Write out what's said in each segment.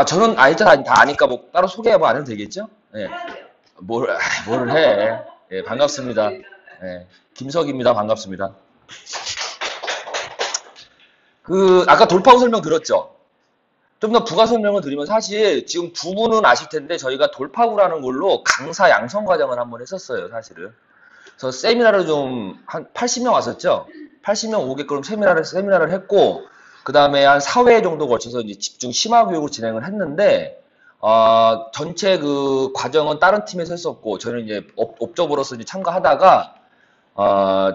저는 일단 다 아니까 뭐 따로 소개 뭐 안 해도 되겠죠? 예. 뭘 해. 예, 반갑습니다. 예, 김석입니다. 반갑습니다. 아까 돌파구 설명 들었죠? 좀 더 부가 설명을 드리면 사실 지금 두 분은 아실 텐데 저희가 돌파구라는 걸로 강사 양성 과정을 한번 했었어요, 사실은. 그래서 세미나를 좀 한 80명 왔었죠? 80명 오게끔 세미나를 했고, 그 다음에 한 4회 정도 거쳐서 이제 집중 심화 교육을 진행을 했는데, 전체 그 과정은 다른 팀에서 했었고, 저는 이제 옵저버로서 이제 참가하다가,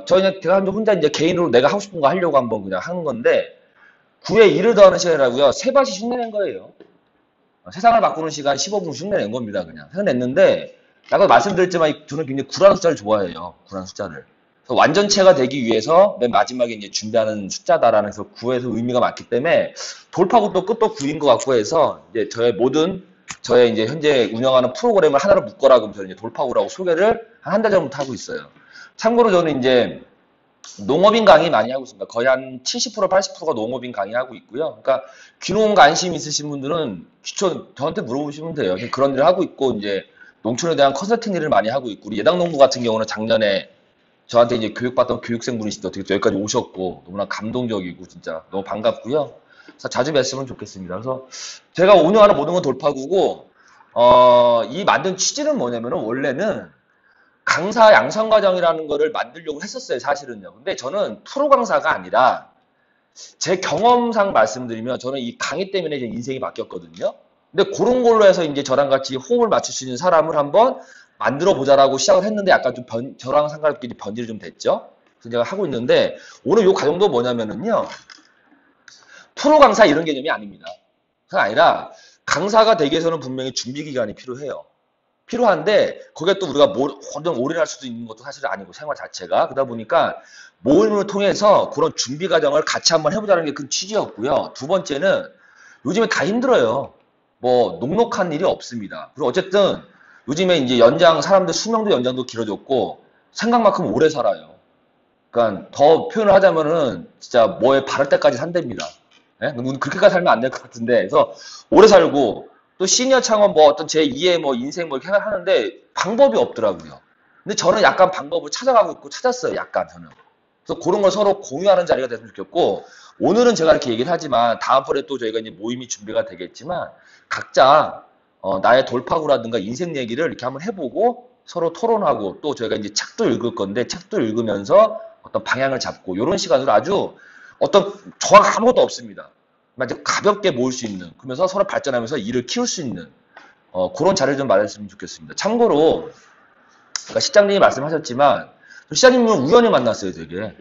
저희는 제가 혼자 이제 개인으로 내가 하고 싶은 거 하려고 한번 그냥 하는 건데, 9회 일을 더하는 시간이라고요. 세 번씩 흉내낸 거예요. 세상을 바꾸는 시간 15분 흉내낸 겁니다, 그냥. 흉내냈는데, 아까 말씀드렸지만 저는 굉장히 구라는 숫자를 좋아해요. 구라는 숫자를. 그래서 완전체가 되기 위해서 맨 마지막에 이제 준비하는 숫자다라는 해서 9에서 의미가 많기 때문에 돌파구도 끝도 9인 것 같고 해서 이제 저의 이제 현재 운영하는 프로그램을 하나로 묶어라 그러면서 이제 돌파구라고 소개를 한 달 전부터 하고 있어요. 참고로 저는 이제 농업인 강의 많이 하고 있습니다. 거의 한 70%, 80%가 농업인 강의하고 있고요. 그러니까 귀농 관심 있으신 분들은 저한테 물어보시면 돼요. 그런 일을 하고 있고 이제 농촌에 대한 컨설팅 일을 많이 하고 있고 우리 예당농부 같은 경우는 작년에 저한테 이제 교육받던 교육생분이시죠. 어떻게 여기까지 오셨고 너무나 감동적이고 진짜 너무 반갑고요. 그래서 자주 뵀으면 좋겠습니다. 그래서 제가 운영하는 모든 건 돌파구고 이 만든 취지는 뭐냐면은 원래는 강사 양성 과정이라는 거를 만들려고 했었어요, 사실은요. 근데 저는 프로 강사가 아니라 제 경험상 말씀드리면 저는 이 강의 때문에 제 인생이 바뀌었거든요. 근데 그런 걸로 해서 이제 저랑 같이 호흡을 맞출 수 있는 사람을 한번 만들어 보자라고 시작을 했는데 약간 좀 저랑 상관없게 변질이 좀 됐죠. 그래서 제가 하고 있는데 오늘 이 과정도 뭐냐면은요. 프로 강사 이런 개념이 아닙니다. 그게 아니라 강사가 되기 위해서는 분명히 준비 기간이 필요해요. 필요한데 거기에 또 우리가 올인할 수도 있는 것도 사실 아니고 생활 자체가 그러다 보니까 모임을 통해서 그런 준비 과정을 같이 한번 해보자는 게 큰 취지였고요. 두 번째는 요즘에 다 힘들어요. 뭐 녹록한 일이 없습니다. 그리고 어쨌든 요즘에 이제 사람들 수명도 연장도 길어졌고 생각만큼 오래 살아요. 그러니까 더 표현을 하자면은 진짜 뭐에 바를 때까지 산답니다. 예? 그렇게까지 살면 안 될 것 같은데 그래서 오래 살고 또 시니어 창업 뭐 어떤 제2의 뭐 인생 뭐 이렇게 하는데 방법이 없더라고요. 근데 저는 약간 방법을 찾아가고 있고 찾았어요. 약간 저는. 그래서 그런 걸 서로 공유하는 자리가 됐으면 좋겠고 오늘은 제가 이렇게 얘기를 하지만 다음번에 또 저희가 이제 모임이 준비가 되겠지만 각자 나의 돌파구라든가 인생 얘기를 이렇게 한번 해보고 서로 토론하고 또 저희가 이제 책도 읽을 건데 책도 읽으면서 어떤 방향을 잡고 이런 시간으로 아주 저랑 아무것도 없습니다. 아주 가볍게 모을 수 있는 그러면서 서로 발전하면서 일을 키울 수 있는 그런 자리를 좀 마련했으면 좋겠습니다. 참고로 그러니까 시장님이 말씀하셨지만 시장님은 우연히 만났어요. 되게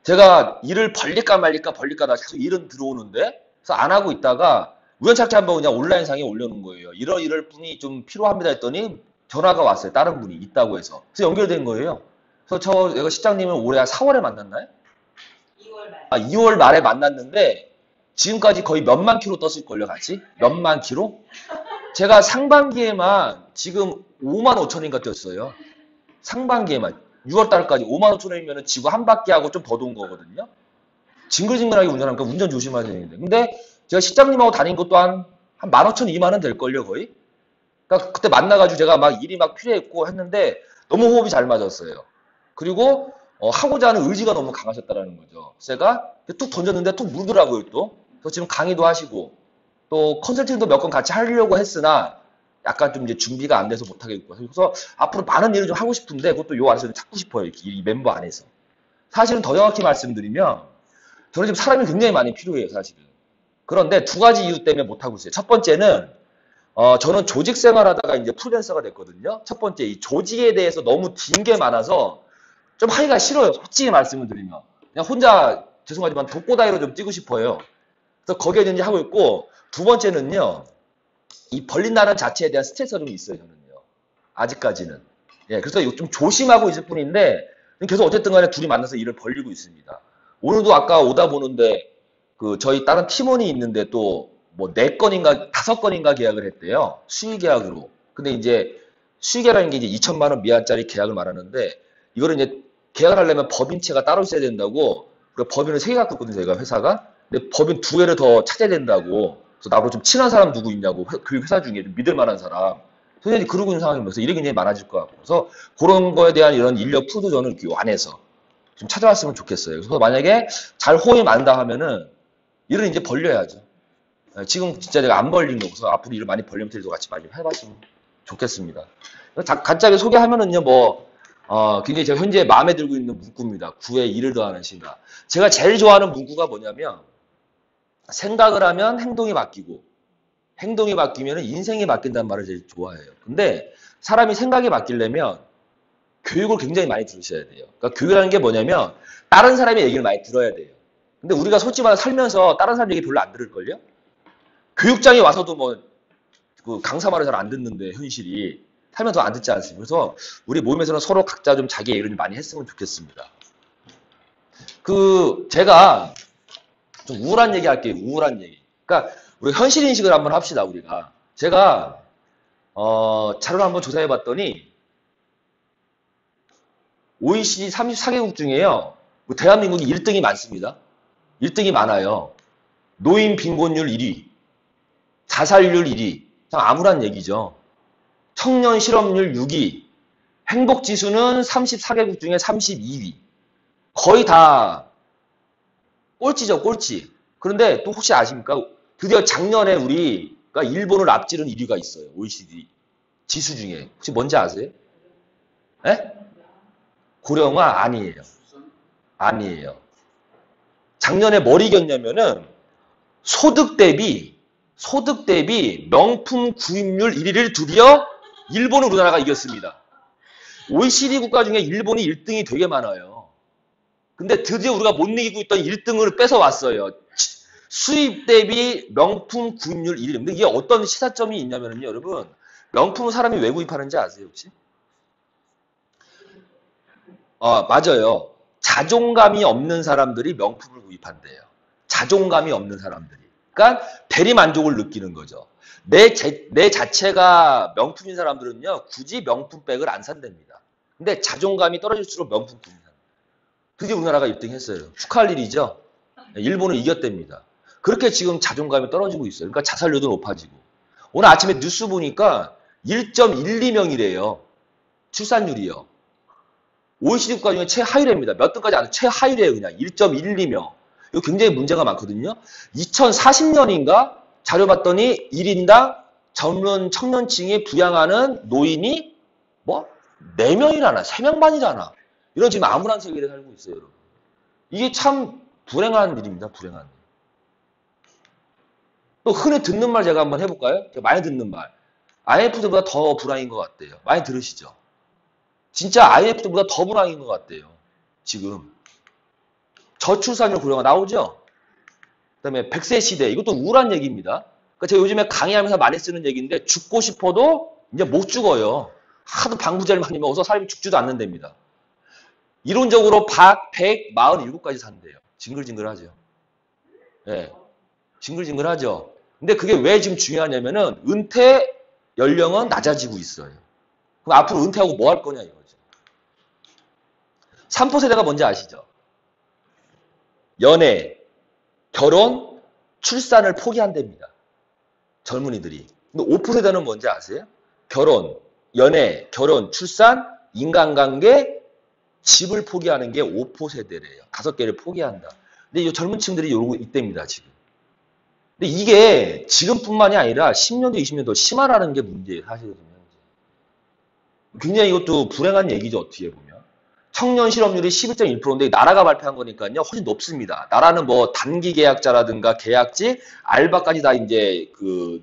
제가 일을 벌릴까 말릴까 계속 일은 들어오는데 그래서 안 하고 있다가 우연찮게 한번 그냥 온라인상에 올려놓은 거예요. 이럴 분이 좀 필요합니다 했더니 전화가 왔어요. 다른 분이 있다고 해서 그래서 연결된 거예요. 그래서 내가 시장님을 올해 4월에 만났나요? 2월 말. 2월 말에 만났는데 지금까지 거의 몇만 킬로 떴을걸요, 같이? 몇만 킬로? 제가 상반기에만 지금 5만 5천인가 뛰었어요. 상반기에만. 6월 달까지 5만 5천 원이면 지구 한 바퀴 하고 좀 더 돈 거거든요. 징글징글하게 운전하니까 운전 조심하셔야 되는데. 근데 제가 실장님하고 다닌 것도 한 15,000, 2만 원 될걸요, 거의? 그러니까 그때 만나가지고 제가 막 일이 막 필요했고 했는데 너무 호흡이 잘 맞았어요. 그리고 하고자 하는 의지가 너무 강하셨다라는 거죠. 제가 툭 던졌는데 툭 물더라고요, 또. 그래서 지금 강의도 하시고 또 컨설팅도 몇 건 같이 하려고 했으나 약간 좀 이제 준비가 안 돼서 못하겠고 그래서 앞으로 많은 일을 좀 하고 싶은데 그것도 요 안에서 좀 찾고 싶어요. 이 멤버 안에서. 사실은 더 정확히 말씀드리면 저는 지금 사람이 굉장히 많이 필요해요. 사실은. 그런데 두 가지 이유 때문에 못하고 있어요. 첫 번째는 저는 조직 생활하다가 이제 프리랜서가 됐거든요. 첫 번째 이 조직에 대해서 너무 긴 게 많아서 좀 하기가 싫어요. 솔직히 말씀을 드리면. 그냥 혼자 죄송하지만 독고다이로 좀 뛰고 싶어요. 그래서 거기에 이제 하고 있고 두 번째는요. 이 벌린다는 자체에 대한 스트레스가 좀 있어요. 저는요. 아직까지는. 예, 그래서 좀 조심하고 있을 뿐인데 계속 어쨌든 간에 둘이 만나서 일을 벌리고 있습니다. 오늘도 아까 오다 보는데 저희 다른 팀원이 있는데 또 뭐 4건인가 5건인가 계약을 했대요. 수의 계약으로. 근데 이제 수의 계약이라는 게 이제 2천만 원 미만짜리 계약을 말하는데 이거를 이제 계약을 하려면 법인체가 따로 있어야 된다고. 그리고 법인을 3개 갖고 있거든요. 저희가 회사가. 근데 법인 2개를 더 찾아야 된다고. 그래서 나보고 좀 친한 사람 누구 있냐고, 교육회사 중에 좀 믿을 만한 사람. 선생님이 그러고 있는 상황이면서 일이 굉장히 많아질 것 같고. 그래서 그런 거에 대한 이런 인력 풀도 저는 이렇게 안에서 좀 찾아왔으면 좋겠어요. 그래서 만약에 잘 호응이 많다 하면은 일을 이제 벌려야죠. 지금 진짜 내가 안 벌린 거, 그래서 앞으로 일을 많이 벌리면 들도 같이 많이 해봤으면 좋겠습니다. 간단하게 소개하면은요, 굉장히 제가 현재 마음에 들고 있는 문구입니다. 구에 일을 더하는 신가. 제가 제일 좋아하는 문구가 뭐냐면, 생각을 하면 행동이 바뀌고, 행동이 바뀌면 인생이 바뀐다는 말을 제일 좋아해요. 근데 사람이 생각이 바뀌려면 교육을 굉장히 많이 들으셔야 돼요. 그러니까 교육이라는 게 뭐냐면, 다른 사람의 얘기를 많이 들어야 돼요. 근데 우리가 솔직히 말해 살면서 다른 사람 얘기 별로 안 들을걸요? 교육장에 와서도 그 강사 말을 잘 안 듣는데, 현실이. 살면서 안 듣지 않습니까? 그래서 우리 모임에서는 서로 각자 좀 자기 얘기를 많이 했으면 좋겠습니다. 제가 좀 우울한 얘기 할게요. 우울한 얘기. 그러니까 우리 현실 인식을 한번 합시다, 우리가. 제가 자료를 한번 조사해 봤더니 OECD 34개국 중에요. 대한민국이 1등이 많습니다. 1등이 많아요. 노인 빈곤율 1위, 자살률 1위. 참 암울한 얘기죠. 청년 실업률 6위, 행복지수는 34개국 중에 32위. 거의 다 꼴찌죠, 꼴찌. 그런데 또 혹시 아십니까? 드디어 작년에 우리가 일본을 앞지른 1위가 있어요. OECD 지수 중에. 혹시 뭔지 아세요? 에? 고령화 아니에요. 아니에요. 작년에 뭘 이겼냐면은 소득 대비 명품 구입률 1위를 드디어 일본을 우리나라가 이겼습니다. OECD 국가 중에 일본이 1등이 되게 많아요. 근데 드디어 우리가 못 이기고 있던 1등을 뺏어왔어요. 수입 대비 명품 구입률 1위. 근데 이게 어떤 시사점이 있냐면요, 여러분. 명품은 사람이 왜 구입하는지 아세요, 혹시? 맞아요. 자존감이 없는 사람들이 명품을 구입한대요. 자존감이 없는 사람들이. 그러니까 대리만족을 느끼는 거죠. 내 자체가 명품인 사람들은요, 굳이 명품백을 안 산답니다. 근데 자존감이 떨어질수록 명품 구입니다. 드디어 우리나라가 1등 했어요. 축하할 일이죠. 일본을 이겼답니다. 그렇게 지금 자존감이 떨어지고 있어요. 그러니까 자살률도 높아지고. 오늘 아침에 뉴스 보니까 1.12명이래요. 출산율이요. OECD 국가 중에 최하위랍니다. 몇 등까지 안 돼. 최하위래요, 그냥. 1.12명. 이거 굉장히 문제가 많거든요. 2040년인가 자료 봤더니 1인당 젊은 청년층이 부양하는 노인이 4명이라나 3명 반이라나 이런 지금 암울한 세계를 살고 있어요, 여러분. 이게 참 불행한 일입니다, 불행한 일. 또 흔히 듣는 말 제가 한번 해볼까요? 많이 듣는 말. IMF보다 더 불황인 것 같대요. 많이 들으시죠? 진짜 IMF보다 더 불황인 것 같대요. 지금. 저출산율 고령화 나오죠? 그 다음에 100세 시대. 이것도 우울한 얘기입니다. 그러니까 제가 요즘에 강의하면서 많이 쓰는 얘기인데 죽고 싶어도 이제 못 죽어요. 하도 방부제를 많이 먹어서 사람이 죽지도 않는답니다. 이론적으로 147까지 산대요. 징글징글하죠. 예. 징글징글하죠. 근데 그게 왜 지금 중요하냐면은 은퇴 연령은 낮아지고 있어요. 그럼 앞으로 은퇴하고 뭐 할 거냐 이거죠. 3포 세대가 뭔지 아시죠? 연애, 결혼, 출산을 포기한답니다. 젊은이들이. 근데 5포 세대는 뭔지 아세요? 결혼, 연애, 결혼, 출산, 인간관계, 집을 포기하는 게 5포 세대래요. 5개를 포기한다. 근데 이 젊은 층들이 이러고 있답니다, 지금. 근데 이게 지금뿐만이 아니라 10년도, 20년도 심하라는 게 문제예요, 사실은. 굉장히 이것도 불행한 얘기죠, 어떻게 보면. 청년 실업률이 11.1%인데 나라가 발표한 거니까요, 훨씬 높습니다. 나라는 단기 계약자라든가 계약직, 알바까지 다 이제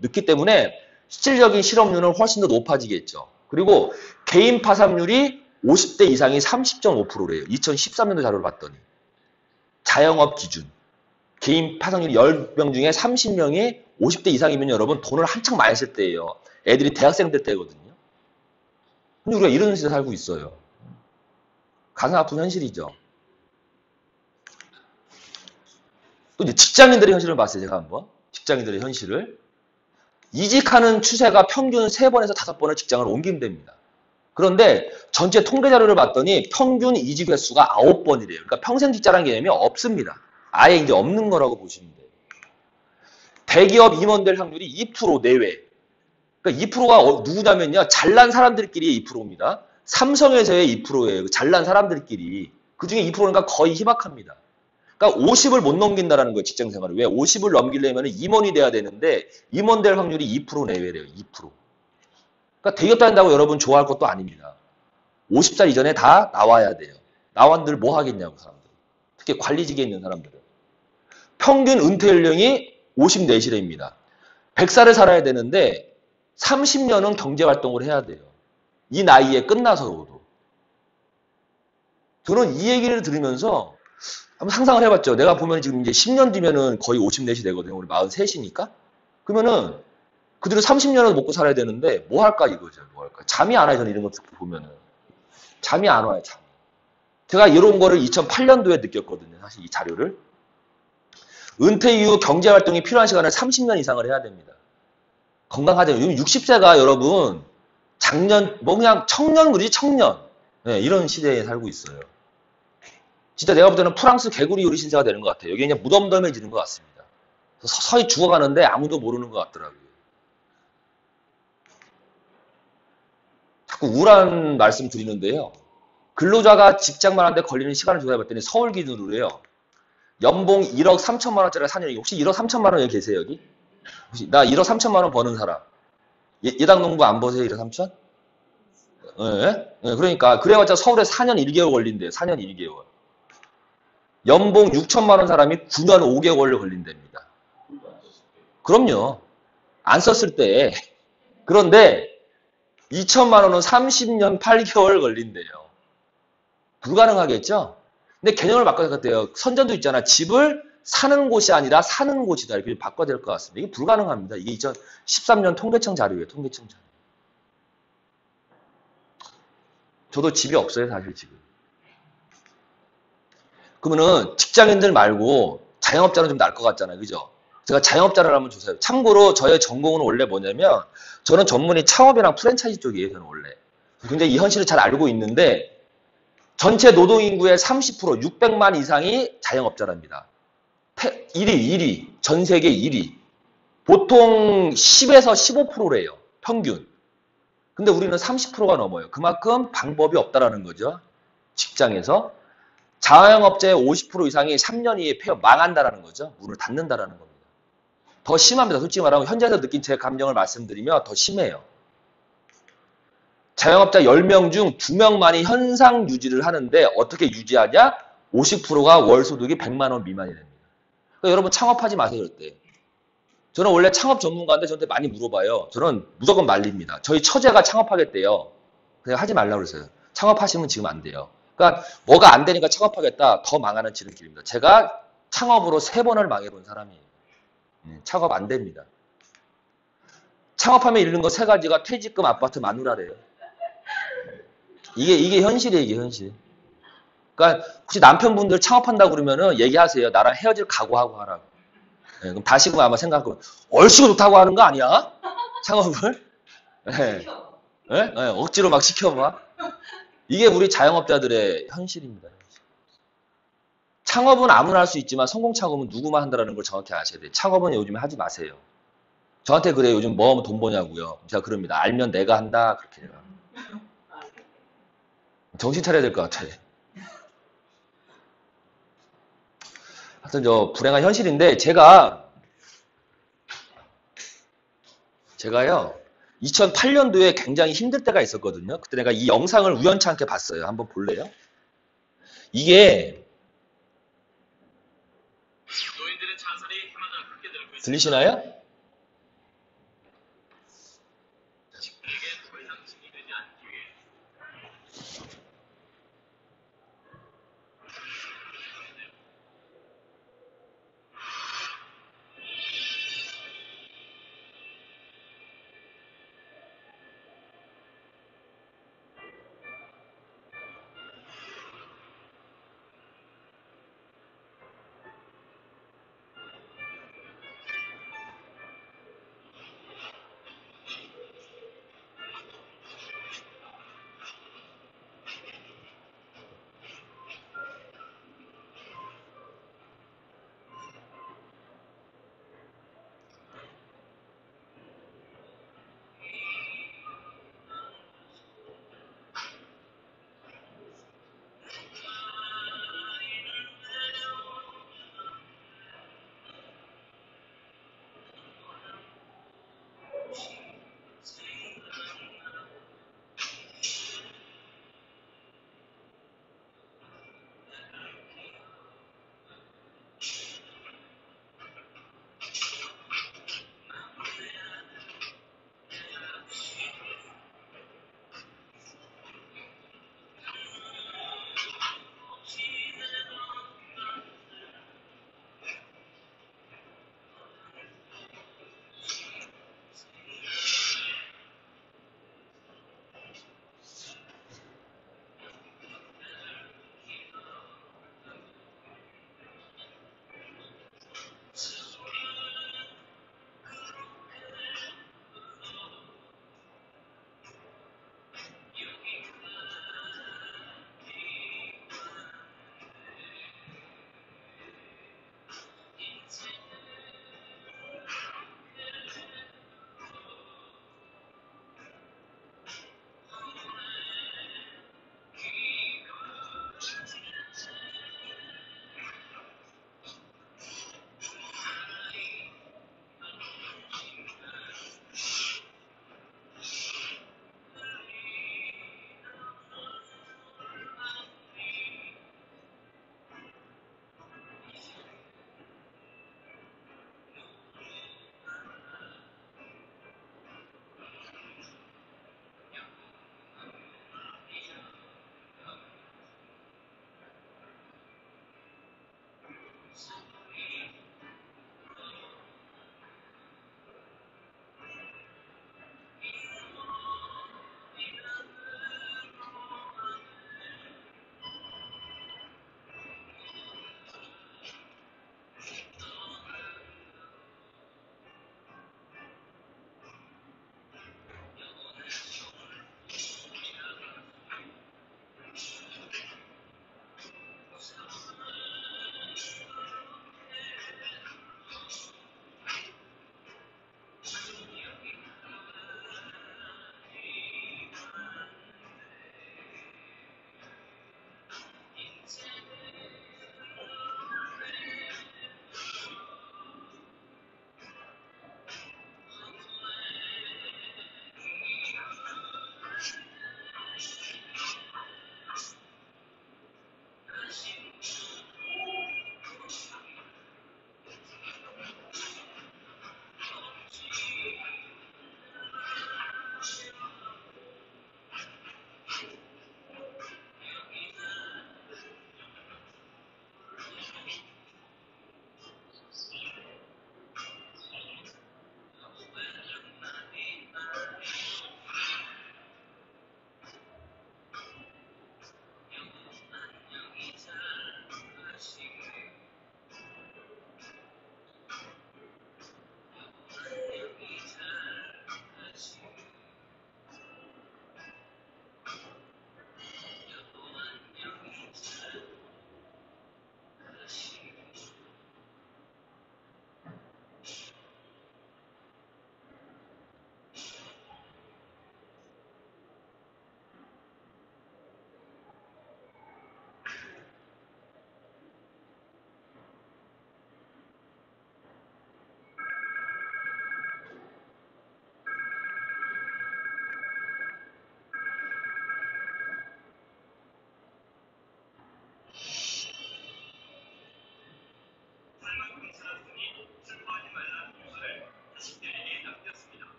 넣기 때문에 실질적인 실업률은 훨씬 더 높아지겠죠. 그리고 개인 파산률이 50대 이상이 30.5%래요. 2013년도 자료를 봤더니. 자영업 기준. 개인 파산률 10명 중에 30명이 50대 이상이면 여러분 돈을 한창 많이 쓸 때예요. 애들이 대학생들 때거든요. 근데 우리가 이런 시대에 살고 있어요. 가슴 아픈 현실이죠. 또 이제 직장인들의 현실을 봤어요, 제가 한번. 직장인들의 현실을. 이직하는 추세가 평균 3번에서 5번을 직장을 옮긴답니다. 그런데 전체 통계 자료를 봤더니 평균 이직 횟수가 9번이래요. 그러니까 평생 직장이라는 개념이 없습니다. 아예 이제 없는 거라고 보시면 돼요. 대기업 임원 될 확률이 2% 내외. 그러니까 2%가 누구냐면요. 잘난 사람들끼리 2%입니다. 삼성에서의 2%예요. 잘난 사람들끼리. 그중에 2%니까 거의 희박합니다. 그러니까 50을 못 넘긴다라는 거예요. 직장 생활을. 왜? 50을 넘기려면 임원이 돼야 되는데 임원 될 확률이 2% 내외래요. 2%. 그러니까 대기업 다닌다고 여러분 좋아할 것도 아닙니다. 50살 이전에 다 나와야 돼요. 나왔는들 뭐 하겠냐고 사람들. 특히 관리직에 있는 사람들은. 평균 은퇴 연령이 54시래입니다. 100살을 살아야 되는데 30년은 경제활동을 해야 돼요. 이 나이에 끝나서도. 저는 이 얘기를 들으면서 한번 상상을 해봤죠. 내가 보면 지금 이제 10년 뒤면은 거의 54시 되거든요. 우리 43이니까. 그러면은 그들은 30년을 먹고 살아야 되는데 뭐 할까 이거죠. 뭐 할까. 잠이 안 와요. 저는 이런 거 보면은. 잠이 안 와요. 잠. 제가 이런 거를 2008년도에 느꼈거든요. 사실 이 자료를. 은퇴 이후 경제활동이 필요한 시간을 30년 이상을 해야 됩니다. 건강하죠. 요즘 60세가 여러분 작년 뭐 그냥 청년 그러지 청년. 네, 이런 시대에 살고 있어요. 진짜 내가 볼 때는 프랑스 개구리 요리 신세가 되는 것 같아요. 여기 그냥 무덤덤해지는 것 같습니다. 서서히 죽어가는데 아무도 모르는 것 같더라고요. 자꾸 우울한 말씀 드리는데요. 근로자가 직장만 하는데 걸리는 시간을 조사해봤더니 서울 기준으로요. 연봉 1억 3천만 원짜리 4년이 혹시 1억 3천만 원 여기 계세요 여기? 혹시 나 1억 3천만 원 버는 사람. 예당 농부 안 버세요 1억 3천? 예? 예, 그러니까 그래봤자 서울에 4년 1개월 걸린대요. 4년 1개월. 연봉 6천만 원 사람이 9년 5개월 걸린답니다. 그럼요. 안 썼을 때. 그런데 2천만 원은 30년 8개월 걸린대요. 불가능하겠죠? 근데 개념을 바꿔야 될 것 같아요. 선전도 있잖아. 집을 사는 곳이 아니라 사는 곳이다. 이렇게 바꿔야 될 것 같습니다. 이게 불가능합니다. 이게 2013년 통계청 자료예요. 통계청 자료. 저도 집이 없어요. 사실 지금. 그러면은 직장인들 말고 자영업자는 좀 나을 것 같잖아요. 그죠? 제가 자영업자를 한번 조사해요. 참고로 저의 전공은 원래 뭐냐면 저는 전문이 창업이랑 프랜차이즈 쪽이에요. 저는 원래. 근데 이 현실을 잘 알고 있는데 전체 노동인구의 30% 600만 이상이 자영업자랍니다. 1위, 전 세계 1위. 보통 10에서 15%래요. 평균. 근데 우리는 30%가 넘어요. 그만큼 방법이 없다라는 거죠. 직장에서. 자영업자의 50% 이상이 3년 이내에 폐업 망한다라는 거죠. 문을 닫는다라는 겁니다. 더 심합니다. 솔직히 말하면 현장에서 느낀 제 감정을 말씀드리면 더 심해요. 자영업자 10명 중 2명만이 현상 유지를 하는데 어떻게 유지하냐? 50%가 월 소득이 100만 원 미만이 됩니다. 그러니까 여러분 창업하지 마세요. 그때. 저는 원래 창업 전문가인데 저한테 많이 물어봐요. 저는 무조건 말립니다. 저희 처제가 창업하겠대요. 그냥 하지 말라고 그랬어요. 창업하시면 지금 안 돼요. 그러니까 뭐가 안 되니까 창업하겠다. 더 망하는 지름길입니다. 제가 창업으로 3번을 망해본 사람이에요. 창업 안 됩니다. 창업하면 잃는 거 3가지가 퇴직금, 아파트, 마누라래요. 이게 현실이에요. 이게 현실. 그러니까 혹시 남편분들 창업한다고 그러면은 얘기하세요. 나랑 헤어질 각오하고 하라고. 네, 그럼 다시금 아마 생각하고 얼씨구 좋다고 하는 거 아니야? 창업을? 네. 네? 네, 억지로 막 시켜봐. 이게 우리 자영업자들의 현실입니다. 창업은 아무나 할 수 있지만 성공 창업은 누구만 한다는 걸 정확히 아셔야 돼요. 창업은 요즘에 하지 마세요. 저한테 그래요. 요즘 뭐 하면 돈 버냐고요. 제가 그럽니다. 알면 내가 한다. 그렇게 해요. 정신 차려야 될 것 같아. 하여튼 저 불행한 현실인데 제가요 2008년도에 굉장히 힘들 때가 있었거든요. 그때 내가 이 영상을 우연찮게 봤어요. 한번 볼래요? 이게 들리시나요?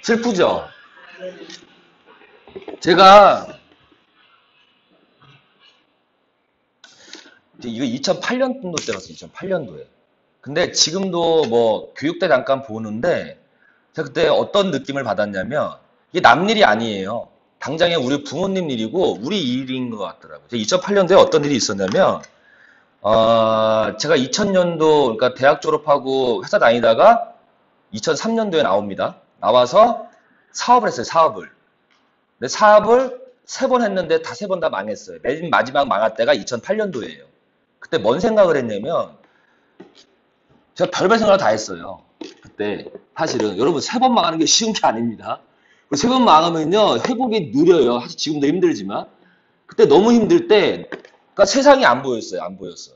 슬프죠? 제가 이거 2008년도 때 갔어요. 2008년도에. 근데 지금도 뭐 교육대 잠깐 보는데 제가 그때 어떤 느낌을 받았냐면 이게 남 일이 아니에요. 당장에 우리 부모님 일이고 우리 일인 것 같더라고요. 2008년도에 어떤 일이 있었냐면 제가 2000년도 그러니까 대학 졸업하고 회사 다니다가 2003년도에 나옵니다. 나와서 사업을 했어요. 사업을. 근데 사업을 세 번 했는데 다 세 번 다 망했어요. 맨 마지막 망할 때가 2008년도예요. 그때 뭔 생각을 했냐면 제가 별별 생각을 다 했어요. 그때 사실은 여러분 세 번 망하는 게 쉬운 게 아닙니다. 세 번 망하면요 회복이 느려요. 사실 지금도 힘들지만 그때 너무 힘들 때 그러니까 세상이 안 보였어요. 안 보였어요.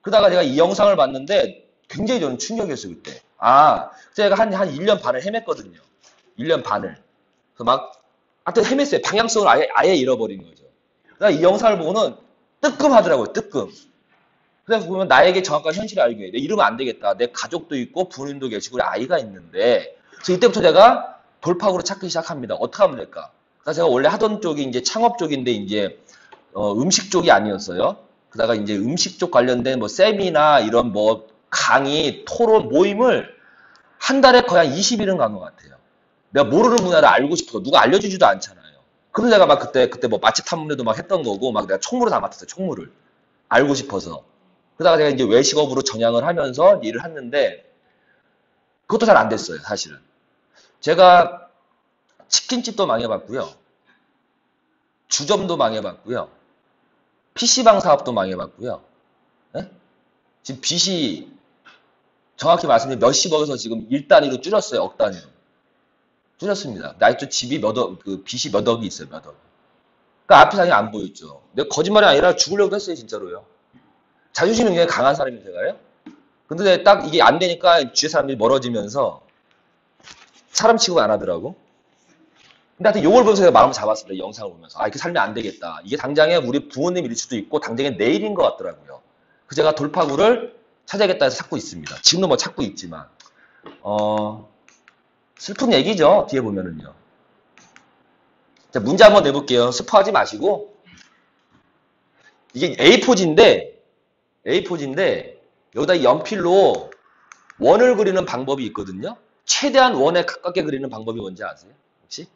그러다가 제가 이 영상을 봤는데 굉장히 저는 충격이었어요. 그때. 제가 한 1년 반을 헤맸거든요. 1년 반을. 그래서 하여튼 헤맸어요. 방향성을 아예 잃어버린 거죠. 그러니까 이 영상을 보고는 뜨끔하더라고요. 뜨끔. 그래서 보면 나에게 정확한 현실을 알게 돼. 이러면 안 되겠다. 내 가족도 있고 부모님도 계시고 우리 아이가 있는데. 그래서 이때부터 제가 돌파구를 찾기 시작합니다. 어떻게 하면 될까? 그래서 제가 원래 하던 쪽이 이제 창업 쪽인데 이제 음식 쪽이 아니었어요. 그러다가 이제 음식 쪽 관련된 뭐 세미나 이런 뭐 강의, 토론, 모임을 한 달에 거의 한 20일은 간 것 같아요. 내가 모르는 분야를 알고 싶어. 누가 알려주지도 않잖아요. 그래서 내가 막 그때 뭐 맛집 탐문회도 막 했던 거고 막 내가 총무를 다 맡았어요. 총무를. 알고 싶어서. 그러다가 제가 이제 외식업으로 전향을 하면서 일을 했는데 그것도 잘 안 됐어요, 사실은. 제가 치킨집도 망해봤고요. 주점도 망해봤고요. PC방 사업도 망해봤고요. 예? 지금 빚이 정확히 말씀드리면 몇십억에서 지금 1단위로 줄였어요, 억 단위로. 줄였습니다. 나이도 집이 빚이 몇 억이 있어요, 몇 억. 그러니까 앞이 상이 안 보였죠. 내가 거짓말이 아니라 죽으려고 했어요, 진짜로요. 자존심이 굉장히 강한 사람이 제가요. 근데 딱 이게 안 되니까 주위 사람들이 멀어지면서 사람 취급 안 하더라고. 근데 하여튼 요걸 보면서 제가 마음을 잡았습니다. 이 영상을 보면서. 이렇게 살면 안 되겠다. 이게 당장에 우리 부모님 일일 수도 있고 당장에 내 일인 것 같더라고요. 그래서 제가 돌파구를 찾아야겠다 해서 찾고 있습니다. 지금도 뭐 찾고 있지만. 슬픈 얘기죠. 뒤에 보면은요. 자, 문제 한번 내볼게요. 스포하지 마시고. 이게 A4지인데 여기다 연필로 원을 그리는 방법이 있거든요. 최대한 원에 가깝게 그리는 방법이 뭔지 아세요? 혹시?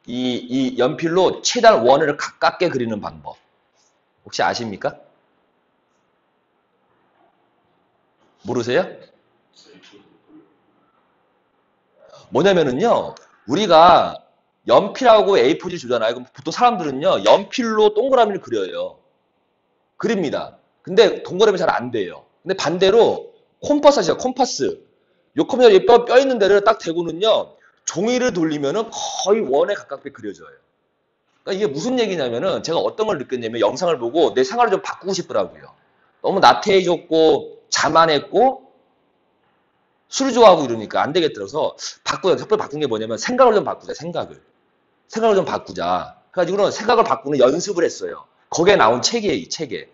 이 연필로 최대한 원을 가깝게 그리는 방법. 혹시 아십니까? 모르세요? 뭐냐면은요, 우리가 연필하고 A4지 주잖아요. 그럼 보통 사람들은요, 연필로 동그라미를 그려요. 그립니다. 근데 동그라미 잘 안 돼요. 근데 반대로 콤파스 아시죠? 콤파스. 요 컴퓨터 뼈 있는 데를 딱 대고는요, 종이를 돌리면은 거의 원에 가깝게 그려져요. 그러니까 이게 무슨 얘기냐면은 제가 어떤 걸 느꼈냐면 영상을 보고 내 생활을 좀 바꾸고 싶더라고요. 너무 나태해졌고 자만했고 술 좋아하고 이러니까 안 되겠더라서 첫 번째 바꾼 게 뭐냐면 생각을 좀 바꾸자. 생각을 좀 바꾸자. 그래가지고는 생각을 바꾸는 연습을 했어요. 거기에 나온 책이에요. 이 책에.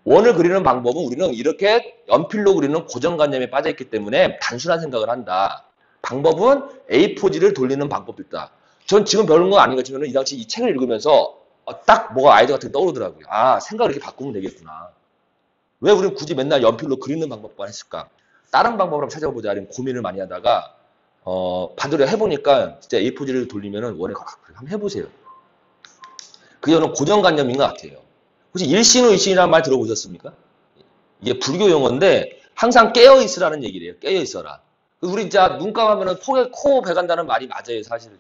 원을 그리는 방법은 우리는 이렇게 연필로 그리는 고정관념에 빠져있기 때문에 단순한 생각을 한다. 방법은 A4지를 돌리는 방법도 있다. 전 지금 배우는 건 아니겠지만 이 당시 이 책을 읽으면서 딱 뭐가 아이디어 같은 게 떠오르더라고요. 생각을 이렇게 바꾸면 되겠구나. 왜 우리는 굳이 맨날 연필로 그리는 방법만 했을까? 다른 방법을 한번 찾아보자. 이런 고민을 많이 하다가 반대로 해보니까 진짜 A4지를 돌리면은 원에 한번 해보세요. 그게 저는 고정관념인 것 같아요. 혹시 일신의신이라는 말 들어보셨습니까? 이게 불교 용어인데 항상 깨어 있으라는 얘기래요. 깨어 있어라. 우리 진짜 눈 감으면 코 베간다는 말이 맞아요, 사실은요.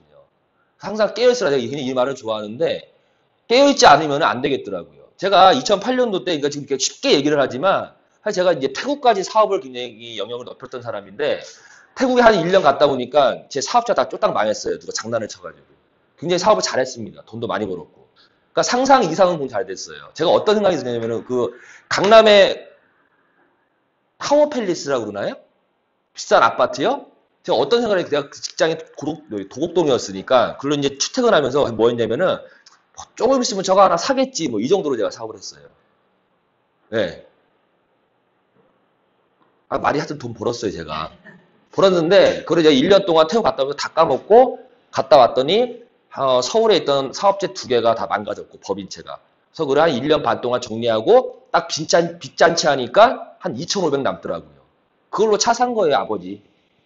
항상 깨어 있으라. 제가 이 말을 좋아하는데 깨어 있지 않으면 안 되겠더라고요. 제가 2008년도 때 그러니까 지금 이렇게 쉽게 얘기를 하지만 사실 제가 이제 태국까지 사업을 굉장히 영역을 넓혔던 사람인데 태국에 한 1년 갔다 보니까 제 사업자 다 쫄딱 망했어요. 누가 장난을 쳐가지고. 굉장히 사업을 잘했습니다. 돈도 많이 벌었고. 그러니까 상상 이상은 돈 잘 됐어요. 제가 어떤 생각이 드냐면은 그 강남의 타워 팰리스라고 그러나요? 비싼 아파트요? 제가 어떤 생각을 했어요? 내가 그 직장이 도곡동이었으니까 그걸로 이제 출퇴근하면서 뭐 했냐면은 조금 있으면 저거 하나 사겠지 뭐 이 정도로 제가 사업을 했어요. 네. 아, 많이 하여튼 돈 벌었어요, 제가. 벌었는데, 그걸 이제 1년 동안 태워 갔다 오면서 다 까먹고, 갔다 왔더니, 서울에 있던 사업체 두 개가 다 망가졌고, 법인체가. 그래서 그걸 한 1년 반 동안 정리하고, 딱 빚잔치 하니까 한 2,500 남더라고요. 그걸로 차 산 거예요, 아버지.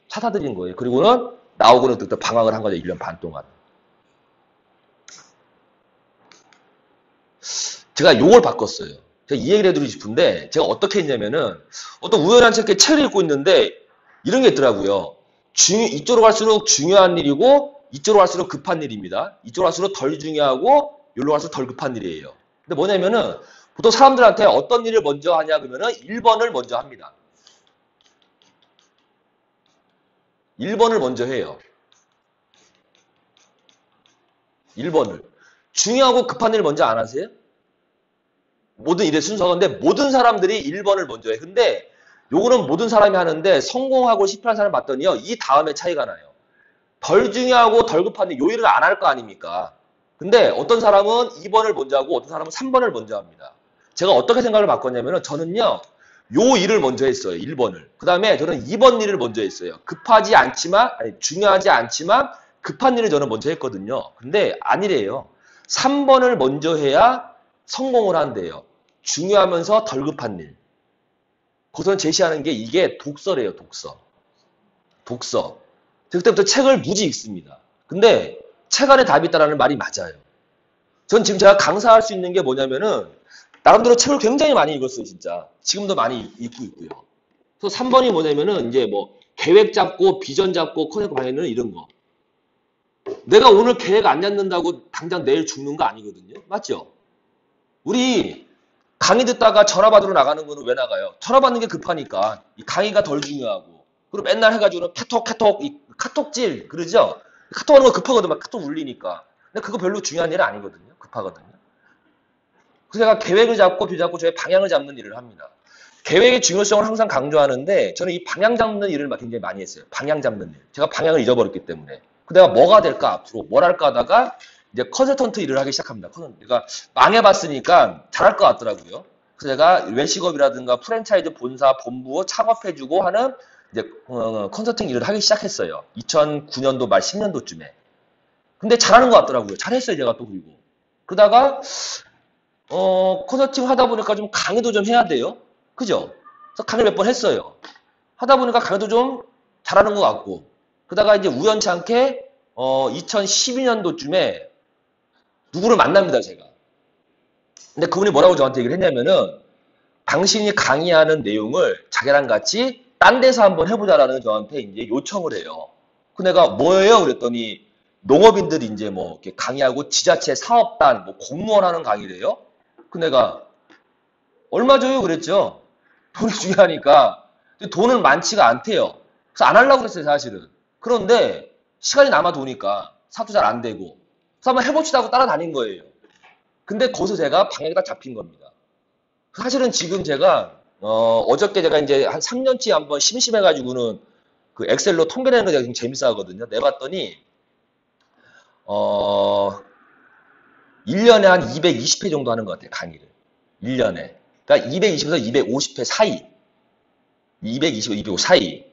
차 사드린 거예요. 그리고는 나오고는 또 방황을 한 거죠, 1년 반 동안. 제가 요걸 바꿨어요. 제가 이 얘기를 해드리고 싶은데, 제가 어떻게 했냐면은, 어떤 우연한 게 책을 읽고 있는데, 이런 게 있더라고요. 이쪽으로 갈수록 중요한 일이고, 이쪽으로 갈수록 급한 일입니다. 이쪽으로 갈수록 덜 중요하고, 여기로 갈수록 덜 급한 일이에요. 근데 뭐냐면은, 보통 사람들한테 어떤 일을 먼저 하냐, 그러면은 1번을 먼저 합니다. 1번을 먼저 해요. 1번을. 중요하고 급한 일 먼저 안 하세요? 모든 일의 순서인데 모든 사람들이 1번을 먼저 해. 근데 요거는 모든 사람이 하는데 성공하고 실패한 사람 봤더니요. 이 다음에 차이가 나요. 덜 중요하고 덜 급한 일, 요 일을 안 할 거 아닙니까? 근데 어떤 사람은 2번을 먼저 하고 어떤 사람은 3번을 먼저 합니다. 제가 어떻게 생각을 바꿨냐면은 저는요. 요 일을 먼저 했어요. 1번을. 그 다음에 저는 2번 일을 먼저 했어요. 급하지 않지만, 아니, 중요하지 않지만 급한 일을 저는 먼저 했거든요. 근데 아니래요. 3번을 먼저 해야 성공을 한대요. 중요하면서 덜 급한 일. 거기서 제시하는 게 이게 독서래요, 독서. 독서. 그때부터 책을 무지 읽습니다. 근데 책 안에 답이 있다는 말이 맞아요. 전 지금 제가 강사할 수 있는 게 뭐냐면은 나름대로 책을 굉장히 많이 읽었어요, 진짜. 지금도 많이 읽고 있고요. 그래서 3번이 뭐냐면은 이제 뭐 계획 잡고 비전 잡고 커넥트 방향은 이런 거. 내가 오늘 계획 안 잡는다고 당장 내일 죽는 거 아니거든요. 맞죠? 우리 강의 듣다가 전화 받으러 나가는 거는 왜 나가요? 전화 받는 게 급하니까. 이 강의가 덜 중요하고. 그리고 맨날 해가지고는 카톡, 이 카톡질, 그러죠? 카톡 하는 거 급하거든. 막 카톡 울리니까. 근데 그거 별로 중요한 일은 아니거든요. 급하거든요. 그래서 제가 계획을 잡고 비 잡고 저의 방향을 잡는 일을 합니다. 계획의 중요성을 항상 강조하는데 저는 이 방향 잡는 일을 굉장히 많이 했어요. 방향 잡는 일. 제가 방향을 잊어버렸기 때문에. 그 내가 뭐가 될까 앞으로 뭘 할까 하다가 이제 컨설턴트 일을 하기 시작합니다. 내가 망해봤으니까 잘할 것 같더라고요. 그래서 제가 외식업이라든가 프랜차이즈 본사, 본부 창업해주고 하는 이제 컨설팅 일을 하기 시작했어요. 2009년도 말 10년도쯤에. 근데 잘하는 것 같더라고요. 잘했어요, 제가 또 그리고. 그러다가 컨설팅 하다 보니까 좀 강의도 좀 해야 돼요. 그죠? 그래서 강의 몇 번 했어요. 하다 보니까 강의도 좀 잘하는 것 같고. 그러다가 이제 우연치 않게 2012년도쯤에 누구를 만납니다, 제가. 근데 그분이 뭐라고 저한테 얘기를 했냐면은 당신이 강의하는 내용을 자기랑 같이 딴 데서 한번 해보자라는 저한테 이제 요청을 해요. 그 내가 뭐예요? 그랬더니 농업인들이 이제 뭐 이렇게 강의하고 지자체 사업단, 뭐 공무원 하는 강의래요. 그 내가 얼마 줘요? 그랬죠. 돈이 중요하니까. 근데 돈은 많지가 않대요. 그래서 안 하려고 그랬어요, 사실은. 그런데 시간이 남아 도니까 사업도 잘 안 되고. 그래서 한번 해봅시다 하고 따라다닌 거예요. 근데 거기서 제가 방향이 딱 잡힌 겁니다. 사실은 지금 제가 어저께 제가 이제 한 3년치 한번 심심해가지고는 그 엑셀로 통계내는 거 제가 지금 재밌어 하거든요. 내봤더니 1년에 한 220회 정도 하는 것 같아요. 강의를. 1년에. 그러니까 220에서 250회 사이. 220, 250 사이.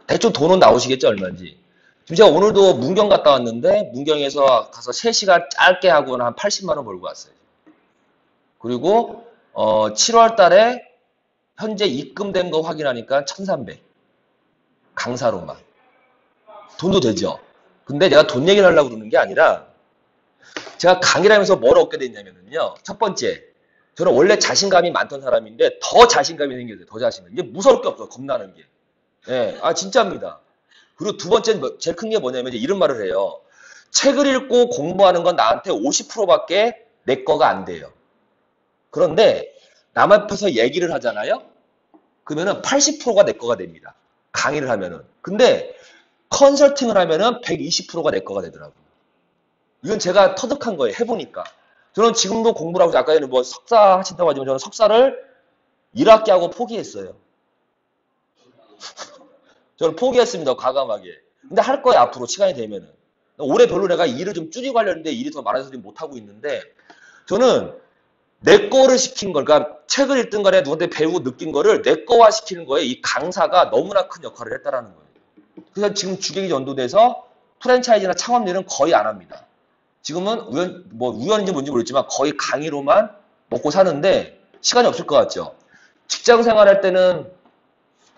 대충 돈은 나오시겠죠, 얼마인지. 지금 제가 오늘도 문경 갔다 왔는데, 문경에서 가서 3시간 짧게 하고는 한 80만 원 벌고 왔어요. 그리고, 7월 달에 현재 입금된 거 확인하니까 1,300. 강사로만. 돈도 되죠. 근데 내가 돈 얘기를 하려고 그러는 게 아니라, 제가 강의를 하면서 뭘 얻게 됐냐면요. 첫 번째, 저는 원래 자신감이 많던 사람인데, 더 자신감이 생겼어요. 더 자신감. 이게 무서울 게 없어, 겁나는 게. 예, 진짜입니다. 그리고 두 번째, 제일 큰 게 뭐냐면 이런 말을 해요. 책을 읽고 공부하는 건 나한테 50%밖에 내 거가 안 돼요. 그런데 남 앞에서 얘기를 하잖아요? 그러면은 80%가 내 거가 됩니다. 강의를 하면은. 근데 컨설팅을 하면은 120%가 내 거가 되더라고요. 이건 제가 터득한 거예요. 해보니까. 저는 지금도 공부를 하고, 아까 전에 뭐 석사 하신다고 하지만 저는 석사를 1학기 하고 포기했어요. 저는 포기했습니다. 과감하게. 근데 할 거예요. 앞으로 시간이 되면은. 올해 별로 내가 일을 좀 줄이고 하려는데 일이 더 많아서 지금 못하고 있는데 저는 내 거를 시킨 걸, 그러니까 책을 읽든 간에 누구한테 배우고 느낀 거를 내 거화 시키는 거에 이 강사가 너무나 큰 역할을 했다라는 거예요. 그래서 지금 주객이 전도돼서 프랜차이즈나 창업 일은 거의 안 합니다. 지금은 우연인지 뭔지 모르겠지만 거의 강의로만 먹고 사는데 시간이 없을 것 같죠. 직장 생활할 때는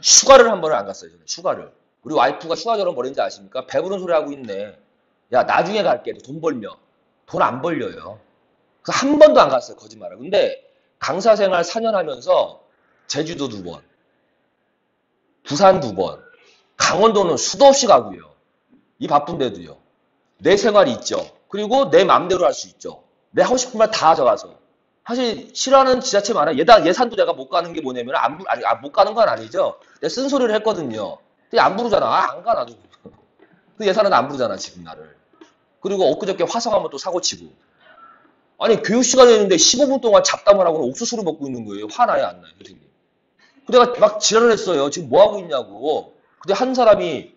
휴가를 한 번을 안 갔어요. 저는 휴가를. 우리 와이프가 휴가처럼 버린지 아십니까? 배부른 소리 하고 있네. 야, 나중에 갈게. 돈 벌며. 돈 안 벌려요. 그래서 한 번도 안 갔어요. 거짓말을. 근데 강사 생활 4년 하면서 제주도 2번, 부산 2번, 강원도는 수도 없이 가고요. 이 바쁜데도요. 내 생활이 있죠. 그리고 내 마음대로 할 수 있죠. 내 하고 싶은 말 다 가져가서. 사실 싫어하는 지자체 많아요. 예산도 내가 못 가는 게 뭐냐면 못 가는 건 아니죠. 내가 쓴소리를 했거든요. 근데 안 부르잖아. 안 가 나도. 그 예산은 안 부르잖아 지금 나를. 그리고 엊그저께 화성 한번 또 사고치고. 아니 교육 시간이었는데 15분 동안 잡담을 하고는 옥수수를 먹고 있는 거예요. 화나요 안 나요 선생님? 그 내가 막 지랄을 했어요. 지금 뭐 하고 있냐고. 근데 한 사람이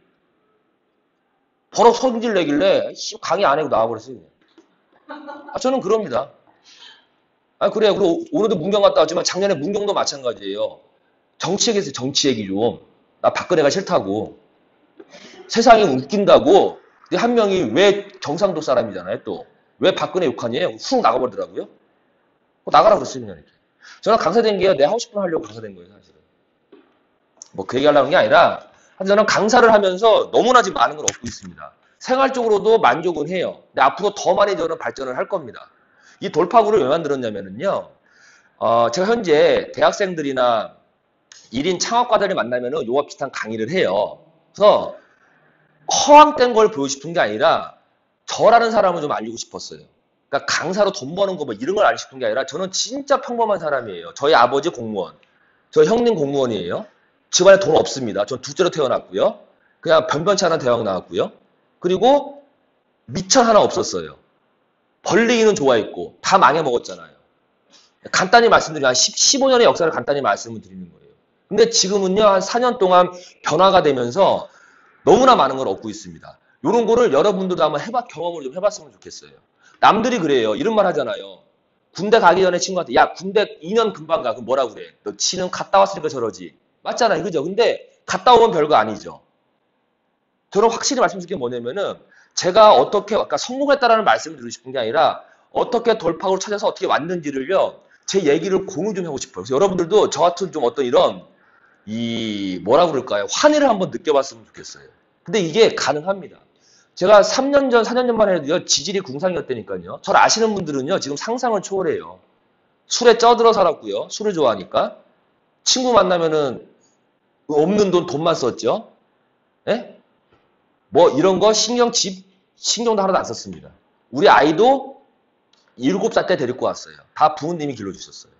버럭 성질 내길래 강의 안 하고 나와버렸어요. 저는 그럽니다. 그래요. 그리고 오늘도 문경 갔다 왔지만 작년에 문경도 마찬가지예요. 정치 얘기했어요. 정치 얘기 좀. 나 박근혜가 싫다고. 세상이 웃긴다고. 근데 한 명이 왜 경상도 사람이잖아요. 또. 왜 박근혜 욕하니? 훅 나가버리더라고요. 나가라 그랬어요. 그냥 이렇게. 저는 강사된 게 내 하고 싶은 거 하려고 강사된 거예요. 사실은. 뭐 그 얘기 하려는 게 아니라 저는 강사를 하면서 너무나 지금 많은 걸 얻고 있습니다. 생활적으로도 만족은 해요. 근데 앞으로 더 많이 저는 발전을 할 겁니다. 이 돌파구를 왜 만들었냐면요. 제가 현재 대학생들이나 1인 창업가들을 만나면은 요와 비슷한 강의를 해요. 그래서 허황된 걸 보여주고 싶은 게 아니라 저라는 사람을 좀 알리고 싶었어요. 그러니까 강사로 돈 버는 거 뭐 이런 걸 알리고 싶은 게 아니라 저는 진짜 평범한 사람이에요. 저희 아버지 공무원, 저희 형님 공무원이에요. 집안에 돈 없습니다. 전 둘째로 태어났고요. 그냥 변변치 않은 대학 나왔고요. 그리고 미천 하나 없었어요. 벌리기는 좋아했고 다 망해먹었잖아요. 간단히 말씀드리면 한 15년의 역사를 간단히 말씀을 드리는 거예요. 근데 지금은요 한 4년 동안 변화가 되면서 너무나 많은 걸 얻고 있습니다. 이런 거를 여러분들도 한번 경험을 좀 해봤으면 좋겠어요. 남들이 그래요. 이런 말 하잖아요. 군대 가기 전에 친구한테 야 군대 2년 금방 가. 그럼 뭐라 그래? 너 치는 갔다 왔으니까 저러지. 맞잖아요. 그죠? 근데 갔다 오면 별거 아니죠. 저는 확실히 말씀드릴 게 뭐냐면은 제가 어떻게 아까 성공했다라는 말씀을 드리고 싶은 게 아니라 어떻게 돌파구를 찾아서 어떻게 왔는지를요. 제 얘기를 공유 좀 하고 싶어요. 그래서 여러분들도 저 같은 좀 어떤 이런 뭐라 그럴까요? 환희를 한번 느껴봤으면 좋겠어요. 근데 이게 가능합니다. 제가 3년 전, 4년 전만 해도요. 지질이 궁상이었다니까요. 저를 아시는 분들은요. 지금 상상을 초월해요. 술에 쪄들어 살았고요. 술을 좋아하니까. 친구 만나면은 없는 돈만 썼죠. 예? 뭐 이런 거 신경도 하나도 안 썼습니다. 우리 아이도 7살 때 데리고 왔어요. 다 부모님이 길러주셨어요.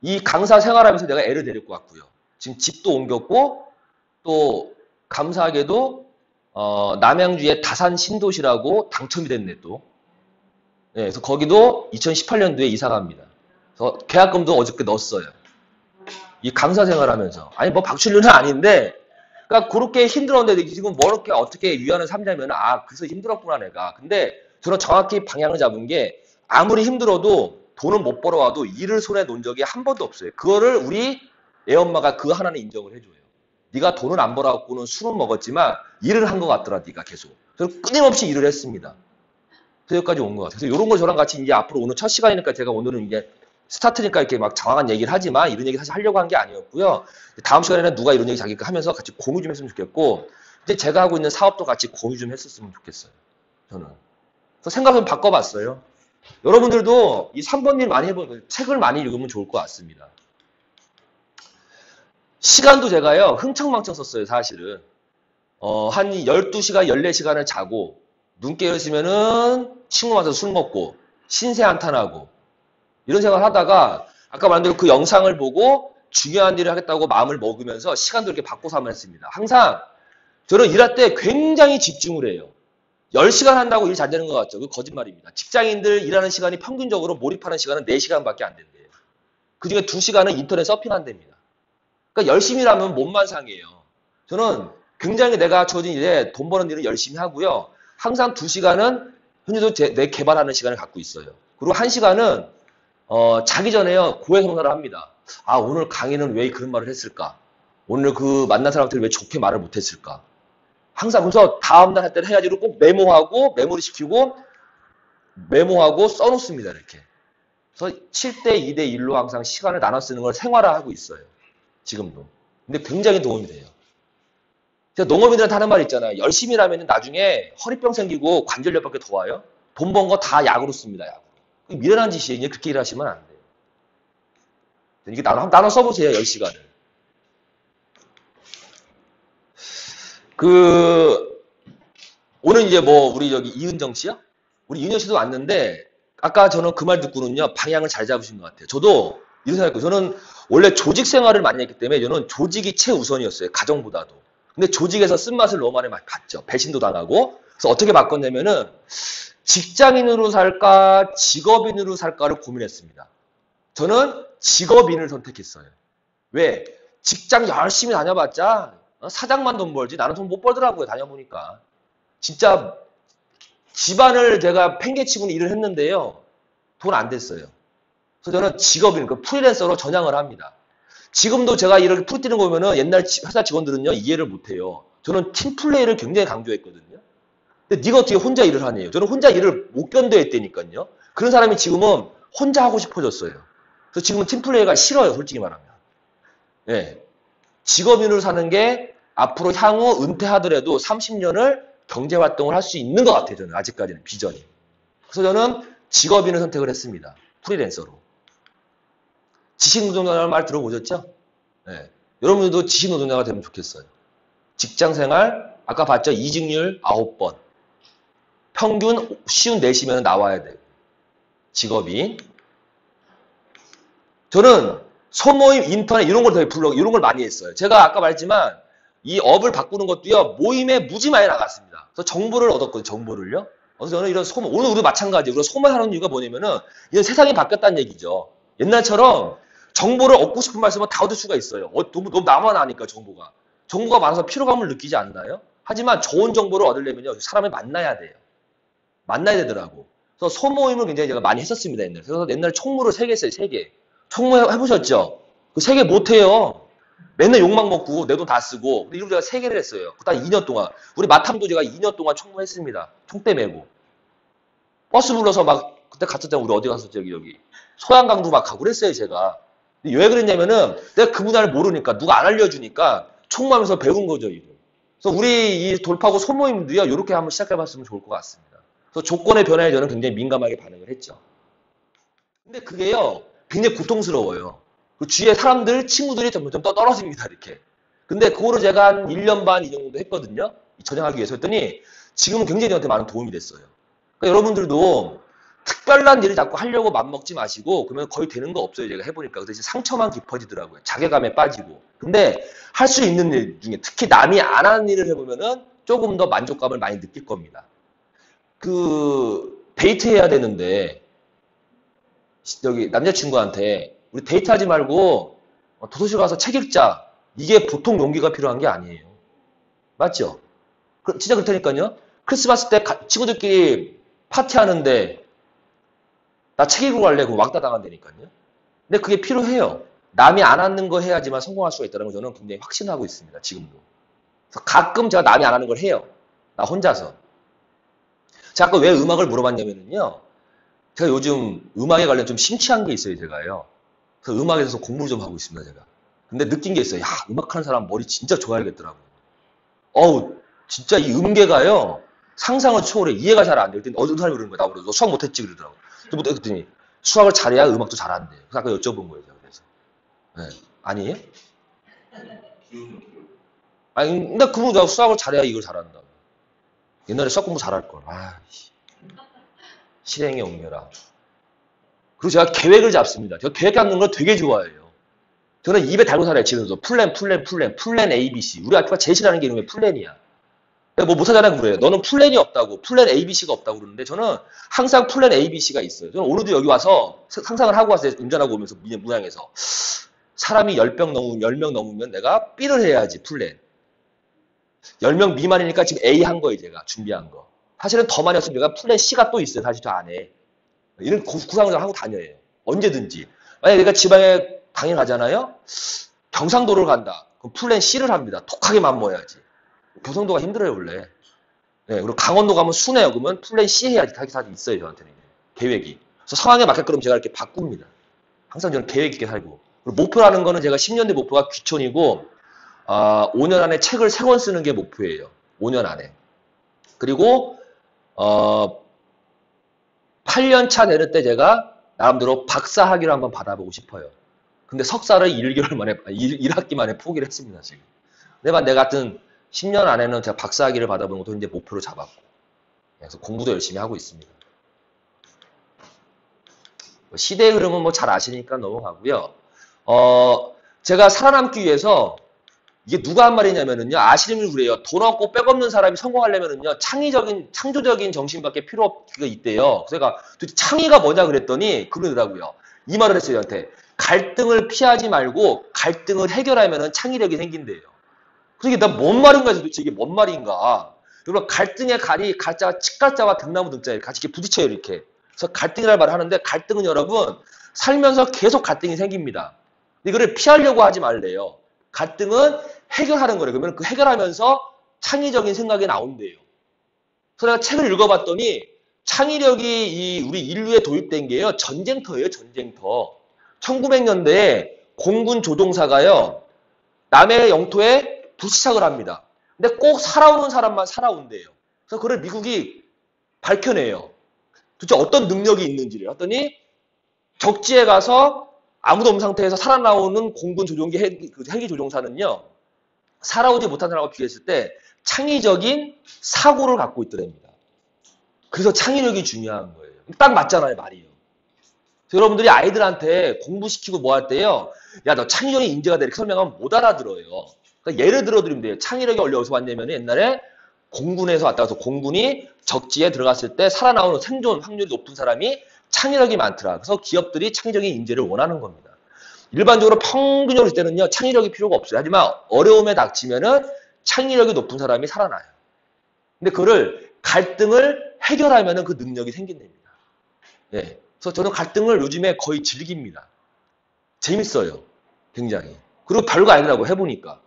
이 강사 생활하면서 내가 애를 데리고 왔고요. 지금 집도 옮겼고 또 감사하게도 남양주의 다산 신도시라고 당첨이 됐네 또. 네, 그래서 거기도 2018년도에 이사 갑니다. 그래서 계약금도 어저께 넣었어요. 이 강사 생활하면서 아니 뭐 박출류는 아닌데 그러니까 그렇게 힘들었는데 지금 뭐 이렇게 어떻게 위안을 삼냐면 그래서 힘들었구나 내가. 근데 저는 정확히 방향을 잡은 게 아무리 힘들어도 돈을 못 벌어와도 일을 손에 놓은 적이 한 번도 없어요. 그거를 우리 애엄마가 그 하나는 인정을 해줘요. 네가 돈을 안 벌어갖고는 술은 먹었지만 일을 한 것 같더라 네가 계속. 그래서 끊임없이 일을 했습니다. 그래서 여기까지 온 것 같아요. 그래서 이런 거 저랑 같이 이제 앞으로 오늘 첫 시간이니까 제가 오늘은 이제 스타트니까 이렇게 막 장황한 얘기를 하지만 이런 얘기 사실 하려고 한 게 아니었고요. 다음 시간에는 누가 이런 얘기 자기가 하면서 같이 공유 좀 했으면 좋겠고 이제 제가 하고 있는 사업도 같이 공유 좀 했었으면 좋겠어요. 저는. 그래서 생각을 바꿔봤어요. 여러분들도 이 3번 일 많이 해보고 책을 많이 읽으면 좋을 것 같습니다. 시간도 제가요 흥청망청 썼어요 사실은. 한 12시간 14시간을 자고 눈 깨어있으면은 친구 만나서 술 먹고 신세 한탄하고 이런 생각을 하다가 아까 말한 대로 그 영상을 보고 중요한 일을 하겠다고 마음을 먹으면서 시간도 이렇게 바꿔서 한번 했습니다. 항상 저는 일할 때 굉장히 집중을 해요. 10시간 한다고 일 잘 되는 것 같죠? 그 거짓말입니다. 직장인들 일하는 시간이 평균적으로 몰입하는 시간은 4시간밖에 안 된대요. 그중에 2시간은 인터넷 서핑한답니다. 그러니까 열심히 일하면 몸만 상해요. 저는 굉장히 내가 주어진 일에 돈 버는 일을 열심히 하고요. 항상 2시간은 현재도 내 개발하는 시간을 갖고 있어요. 그리고 1시간은 자기 전에요, 고해성사를 합니다. 아, 오늘 강의는 왜 그런 말을 했을까? 오늘 그 만난 사람들이 왜 좋게 말을 못했을까? 항상 그래서 다음날 할 때는 해야지로 꼭 메모하고, 메모리 시키고, 메모하고 써놓습니다, 이렇게. 그래서 7대 2대 1로 항상 시간을 나눠 쓰는 걸 생활화하고 있어요. 지금도. 근데 굉장히 도움이 돼요. 농업인들한테 하는 말 있잖아요. 열심히 일하면 나중에 허리병 생기고 관절염밖에 더 와요. 돈 번 거 다 약으로 씁니다, 약으로. 미련한 짓이에요. 그렇게 일하시면 안 돼요. 이게 나눠 써보세요, 10시간을. 오늘 이제 우리 저기 이은정 씨요? 우리 이은정 씨도 왔는데, 아까 저는 그 말 듣고는요, 방향을 잘 잡으신 것 같아요. 저도 이런 생각했고, 저는 원래 조직 생활을 많이 했기 때문에 저는 조직이 최우선이었어요. 가정보다도. 근데 조직에서 쓴맛을 너무 많이 봤죠. 배신도 당하고. 그래서 어떻게 바꿨냐면은, 직장인으로 살까, 직업인으로 살까를 고민했습니다. 저는 직업인을 선택했어요. 왜? 직장 열심히 다녀봤자 사장만 돈 벌지 나는 돈 못 벌더라고요. 다녀보니까. 진짜 집안을 제가 팽개치고 일을 했는데요. 돈 안 됐어요. 그래서 저는 직업인, 프리랜서로 전향을 합니다. 지금도 제가 이렇게 풀 뛰는 거 보면은 옛날 회사 직원들은요, 이해를 못 해요. 저는 팀플레이를 굉장히 강조했거든요. 근데 네가 어떻게 혼자 일을 하네요. 저는 혼자 일을 못 견뎌했다니까요. 그런 사람이 지금은 혼자 하고 싶어졌어요. 그래서 지금은 팀플레이가 싫어요, 솔직히 말하면. 예. 직업인으로 사는 게 앞으로 향후 은퇴하더라도 30년을 경제활동을 할 수 있는 것 같아요, 저는. 아직까지는 비전이. 그래서 저는 직업인을 선택을 했습니다. 프리랜서로. 지식노동자라는 말 들어보셨죠? 예. 여러분들도 지식노동자가 되면 좋겠어요. 직장생활, 아까 봤죠? 이직률 9번. 평균 쉬운 4시면 나와야 돼요. 직업인. 저는 소모임, 인터넷 이런 걸 되게 이런 걸 많이 했어요. 제가 아까 말했지만 이 업을 바꾸는 것도요, 모임에 무지 많이 나갔습니다. 그래서 정보를 얻었거든요, 정보를요. 그래서 저는 이런 오늘 우리도 마찬가지예요. 우리가 소모하는 이유가 뭐냐면은, 이런 세상이 바뀌었다는 얘기죠. 옛날처럼 정보를 얻고 싶은 말씀은 다 얻을 수가 있어요. 너무 나만 아니까, 정보가. 정보가 많아서 피로감을 느끼지 않나요? 하지만 좋은 정보를 얻으려면요, 사람을 만나야 돼요. 만나야 되더라고. 그래서 소모임을 굉장히 제가 많이 했었습니다, 옛날에. 그래서 옛날에 총무를 3개 했어요, 3개. 총무 해보셨죠? 그 3개 못해요. 맨날 욕만 먹고 내 돈 다 쓰고. 근데 이걸 제가 3개를 했어요. 딱 2년 동안. 우리 마탐도 제가 2년 동안 총무했습니다. 총대 메고. 버스 불러서 막, 그때 갔었잖아. 우리 어디 갔었죠, 여기. 소양강도 막 가고 그랬어요, 제가. 근데 왜 그랬냐면은, 내가 그 문화를 모르니까, 누가 안 알려주니까, 총무하면서 배운 거죠, 이거. 그래서 우리 이 돌파구 소모임도요, 이렇게 한번 시작해봤으면 좋을 것 같습니다. 그래서 조건의 변화에 저는 굉장히 민감하게 반응을 했죠. 근데 그게요, 굉장히 고통스러워요. 그 주위에 사람들, 친구들이 점점 떨어집니다, 이렇게. 근데 그거를 제가 한 1년 반, 이 정도 했거든요. 전향하기 위해서 했더니, 지금은 굉장히 저한테 많은 도움이 됐어요. 그러니까 여러분들도 특별한 일을 자꾸 하려고 맘먹지 마시고, 그러면 거의 되는 거 없어요, 제가 해보니까. 그래서 상처만 깊어지더라고요. 자괴감에 빠지고. 근데 할 수 있는 일 중에, 특히 남이 안 하는 일을 해보면은 조금 더 만족감을 많이 느낄 겁니다. 데이트 해야 되는데, 여기 남자친구한테 우리 데이트하지 말고 도서실 가서 책 읽자. 이게 보통 용기가 필요한 게 아니에요. 맞죠? 진짜 그렇다니까요. 크리스마스 때 친구들끼리 파티하는데 나 책 읽으러 갈래. 그럼 왕따 당한다니까요. 근데 그게 필요해요. 남이 안 하는 거 해야지만 성공할 수가 있다는 걸 저는 굉장히 확신하고 있습니다. 지금도. 그래서 가끔 제가 남이 안 하는 걸 해요. 나 혼자서. 제가 아까 왜 음악을 물어봤냐면요. 제가 요즘 음악에 관련 좀 심취한 게 있어요, 제가요. 그래서 음악에 대해서 공부를 좀 하고 있습니다, 제가. 근데 느낀 게 있어요. 야, 음악하는 사람 머리 진짜 좋아야겠더라고요. 어우, 진짜 이 음계가요, 상상을 초월해. 이해가 잘 안 될 때, 어떤 사람이 그러는 거야. 나보고, 너 수학 못했지? 그러더라고. 그랬더니, 수학을 잘해야 음악도 잘한대요. 그래서 아까 여쭤본 거예요, 제가. 그래서. 네. 아니에요? 아니, 근데 그분 나 수학을 잘해야 이걸 잘한다. 옛날에 수학 공부 잘할 걸. 아, 실행에 옮겨라. 그리고 제가 계획을 잡습니다. 제가 계획 잡는 걸 되게 좋아해요. 저는 입에 달고 살아요, 집에서도. 플랜 A, B, C. 우리 아빠가 제일 싫어하는 게 이름이 플랜이야. 뭐 못하잖아요, 그래요. 너는 플랜이 없다고, 플랜 A, B, C가 없다고 그러는데 저는 항상 플랜 A, B, C가 있어요. 저는 오늘도 여기 와서 상상을 하고 왔어요. 운전하고 오면서 문양에서. 사람이 10명 넘으면 내가 B를 해야지, 플랜. 10명 미만이니까 지금 A 한 거예요, 제가. 준비한 거. 사실은 더 많이 했으면 내가 플랜 C가 또 있어요, 사실 저 안에. 이런 구상을 하고 다녀요. 언제든지. 만약에 내가 지방에 당일 가잖아요. 경상도를 간다. 그럼 플랜 C를 합니다. 독하게 맘먹어야지. 교성도가 힘들어요, 원래. 네, 그리고 강원도 가면 순해요. 그러면 플랜 C 해야지. 하게 다 있어요, 저한테는. 계획이. 그래서 상황에 맞게끔 제가 이렇게 바꿉니다. 항상 저는 계획 있게 살고. 그리고 목표라는 거는 제가 10년 대 목표가 귀촌이고, 5년 안에 책을 3권 쓰는 게 목표예요. 5년 안에. 그리고, 8년 차 되는 때 제가 나름대로 박사 학위를 한번 받아보고 싶어요. 근데 석사를 1개월 만에, 1학기 만에 포기를 했습니다, 지금. 내가 같은 10년 안에는 제가 박사 학위를 받아보는 것도 이제 목표로 잡았고. 그래서 공부도 열심히 하고 있습니다. 시대의 흐름은 뭐 잘 아시니까 넘어가고요. 제가 살아남기 위해서 이게 누가 한 말이냐면은요, 아시는 분이 그래요. 돈 없고 백 없는 사람이 성공하려면은요, 창조적인 정신밖에 필요 없게 있대요. 그래서 제가 도대체 창의가 뭐냐 그랬더니 그러더라고요. 이 말을 했어요, 저한테. 갈등을 피하지 말고 갈등을 해결하면은 창의력이 생긴대요. 그래서 이게 뭔 말인가, 도대체 이게 뭔 말인가. 여러분, 갈등의 갈이 가짜, 칡가짜와 등나무 등자 같이 이렇게 부딪혀요, 이렇게. 그래서 갈등이라는 말을 하는데, 갈등은 여러분, 살면서 계속 갈등이 생깁니다. 이거를 피하려고 하지 말래요. 갈등은 해결하는 거래요. 그러면 그 해결하면서 창의적인 생각이 나온대요. 그래서 내가 책을 읽어봤더니, 창의력이 우리 인류에 도입된 게요, 전쟁터예요, 전쟁터. 1900년대에 공군 조종사가요, 남의 영토에 불시착을 합니다. 근데 꼭 살아오는 사람만 살아온대요. 그래서 그걸 미국이 밝혀내요. 도대체 어떤 능력이 있는지를. 했더니 적지에 가서 아무도 없는 상태에서 살아나오는 공군 조종기 헬기 조종사는요. 살아오지 못한 사람과 비교했을 때 창의적인 사고를 갖고 있더랍니다. 그래서 창의력이 중요한 거예요. 딱 맞잖아요, 말이요. 여러분들이 아이들한테 공부시키고 뭐 할 때요. 야, 너 창의적인 인재가 돼. 이렇게 설명하면 못 알아들어요. 그러니까 예를 들어드리면 돼요. 창의력이 원래 어디서 왔냐면 옛날에 공군에서 왔다 가서 공군이 적지에 들어갔을 때 살아나오는 생존 확률이 높은 사람이 창의력이 많더라. 그래서 기업들이 창의적인 인재를 원하는 겁니다. 일반적으로 평균적으로 볼 때는요. 창의력이 필요가 없어요. 하지만 어려움에 닥치면은 창의력이 높은 사람이 살아나요. 근데 그거를 갈등을 해결하면은 그 능력이 생긴답니다. 예. 그래서 저는 갈등을 요즘에 거의 즐깁니다. 재밌어요. 굉장히. 그리고 별거 아니더라고 해보니까.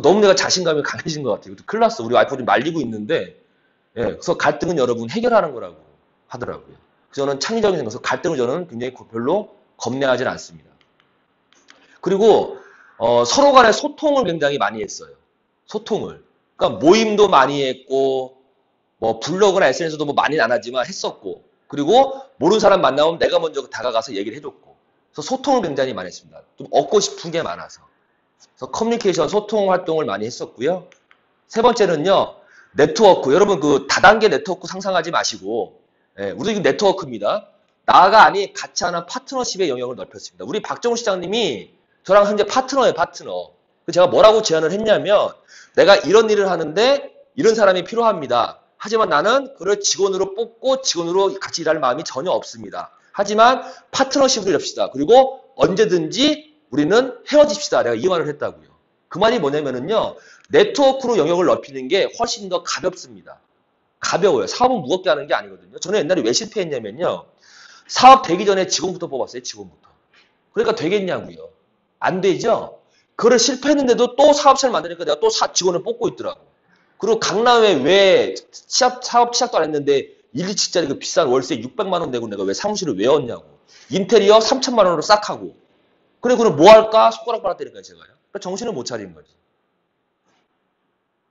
너무 내가 자신감이 강해진 것 같아요. 큰일 났어. 우리 와이프 좀 말리고 있는데, 예, 그래서 갈등은 여러분 해결하는 거라고 하더라고요. 그래서 저는 창의적인 생각에서 갈등을 저는 굉장히 별로 겁내하진 않습니다. 그리고 서로 간의 소통을 굉장히 많이 했어요. 소통을. 그러니까 모임도 많이 했고, 뭐 블로그나 SNS도 뭐 많이는 안 하지만 했었고, 그리고 모르는 사람 만나면 내가 먼저 다가가서 얘기를 해줬고, 그래서 소통을 굉장히 많이 했습니다. 좀 얻고 싶은 게 많아서. 그래서 커뮤니케이션, 소통 활동을 많이 했었고요. 세 번째는요, 네트워크. 여러분 그 다단계 네트워크 상상하지 마시고, 예, 우리도 이거 네트워크입니다. 나가 아니 같이 하는 파트너십의 영역을 넓혔습니다. 우리 박정우 시장님이 저랑 현재 파트너예요, 파트너. 제가 뭐라고 제안을 했냐면, 내가 이런 일을 하는데 이런 사람이 필요합니다. 하지만 나는 그를 직원으로 뽑고 직원으로 같이 일할 마음이 전혀 없습니다. 하지만 파트너십으로 합시다. 그리고 언제든지 우리는 헤어집시다. 내가 이 말을 했다고요. 그 말이 뭐냐면은요. 네트워크로 영역을 넓히는 게 훨씬 더 가볍습니다. 가벼워요. 사업은 무겁게 하는 게 아니거든요. 저는 옛날에 왜 실패했냐면요. 사업 되기 전에 직원부터 뽑았어요. 직원부터. 그러니까 되겠냐고요. 안 되죠. 그걸 실패했는데도 또 사업체를 만드니까 내가 또 직원을 뽑고 있더라고. 그리고 강남에 왜 사업 시작도 안 했는데 1, 2층짜리 그 비싼 월세 600만 원 내고 내가 왜 사무실을 왜 얻냐고. 인테리어 3천만 원으로 싹 하고. 그래, 그럼 뭐 할까? 손가락 빨았다니까요, 제가요. 그러니까 정신을 못 차리는 거지.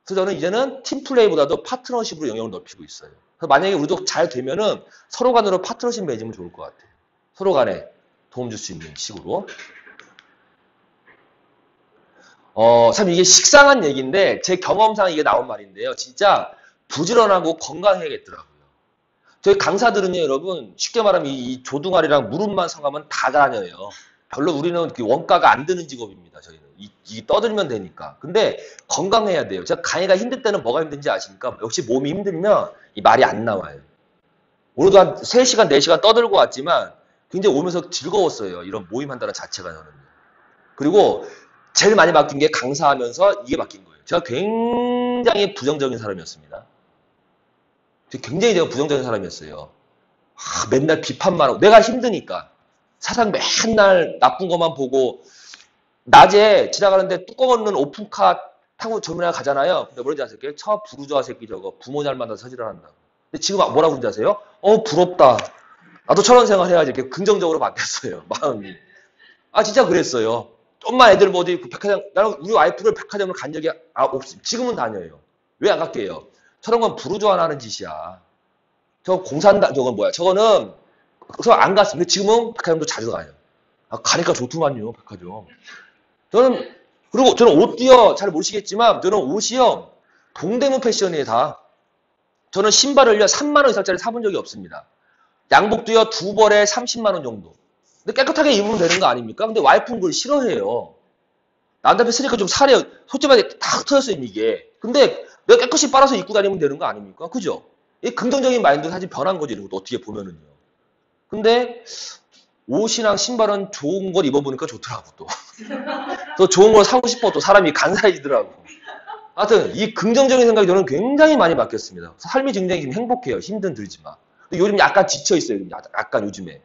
그래서 저는 이제는 팀플레이보다도 파트너십으로 영역을 넓히고 있어요. 그래서 만약에 우리도 잘 되면은 서로 간으로 파트너십 맺으면 좋을 것 같아요. 서로 간에 도움 줄 수 있는 식으로. 참 이게 식상한 얘기인데 제 경험상 이게 나온 말인데요. 진짜 부지런하고 건강해야겠더라고요. 저희 강사들은요, 여러분 쉽게 말하면 이 조둥아리랑 무릎만 성하면 다 다녀요. 별로 우리는 원가가 안 드는 직업입니다. 저희는 이 떠들면 되니까. 근데 건강해야 돼요. 제가 강의가 힘들 때는 뭐가 힘든지 아십니까? 역시 몸이 힘들면 이 말이 안 나와요. 오늘도 한 3시간, 4시간 떠들고 왔지만 굉장히 오면서 즐거웠어요. 이런 모임 한다는 자체가 저는. 그리고 제일 많이 바뀐 게 강사하면서 이게 바뀐 거예요. 제가 굉장히 부정적인 사람이었습니다. 굉장히 제가 부정적인 사람이었어요. 맨날 비판만 하고 내가 힘드니까. 세상 맨날 나쁜 것만 보고 낮에 지나가는데 뚜껑 없는 오픈카 타고 젊은이가 가잖아요. 근데 뭐라는지 아세요? 저 부르주아 새끼 저거 부모 잘 만나서 서지를 한다고. 근데 지금 뭐라고 그러는지 아세요? 부럽다. 나도 저런 생활 해야지. 이렇게 긍정적으로 바뀌었어요. 마음이. 아 진짜 그랬어요. 좀만 애들 뭐 어디 백화점 나는 우리 와이프를 백화점을 간 적이 없어. 지금은 다녀요. 왜 안 갈게요? 저런 건 부르주아나 하는 짓이야. 저 공산당 저건 뭐야? 저거는 그래서 안 갔습니다. 지금은 백화점도 자주 가요. 가니까 좋더만요, 백화점. 그리고 저는 옷도요, 잘 모르시겠지만, 저는 옷이요, 동대문 패션이에요, 다. 저는 신발을요, 3만원 이상짜리 사본 적이 없습니다. 양복도요, 두 벌에 30만원 정도. 근데 깨끗하게 입으면 되는 거 아닙니까? 근데 와이프는 그걸 싫어해요. 남자들 쓰니까 좀 사려요. 솔직히 말해, 다 흩어졌어요, 이게. 근데 내가 깨끗이 빨아서 입고 다니면 되는 거 아닙니까? 그죠? 이 긍정적인 마인드가 사실 변한 거지, 이런 것도 어떻게 보면은요. 근데, 옷이랑 신발은 좋은 걸 입어보니까 좋더라고, 또. 또 좋은 걸 사고 싶어, 또 사람이 간사해지더라고. 하여튼, 이 긍정적인 생각이 저는 굉장히 많이 바뀌었습니다. 삶이 굉장히 지금 행복해요. 힘든 들지만. 요즘 약간 지쳐있어요, 약간 요즘에.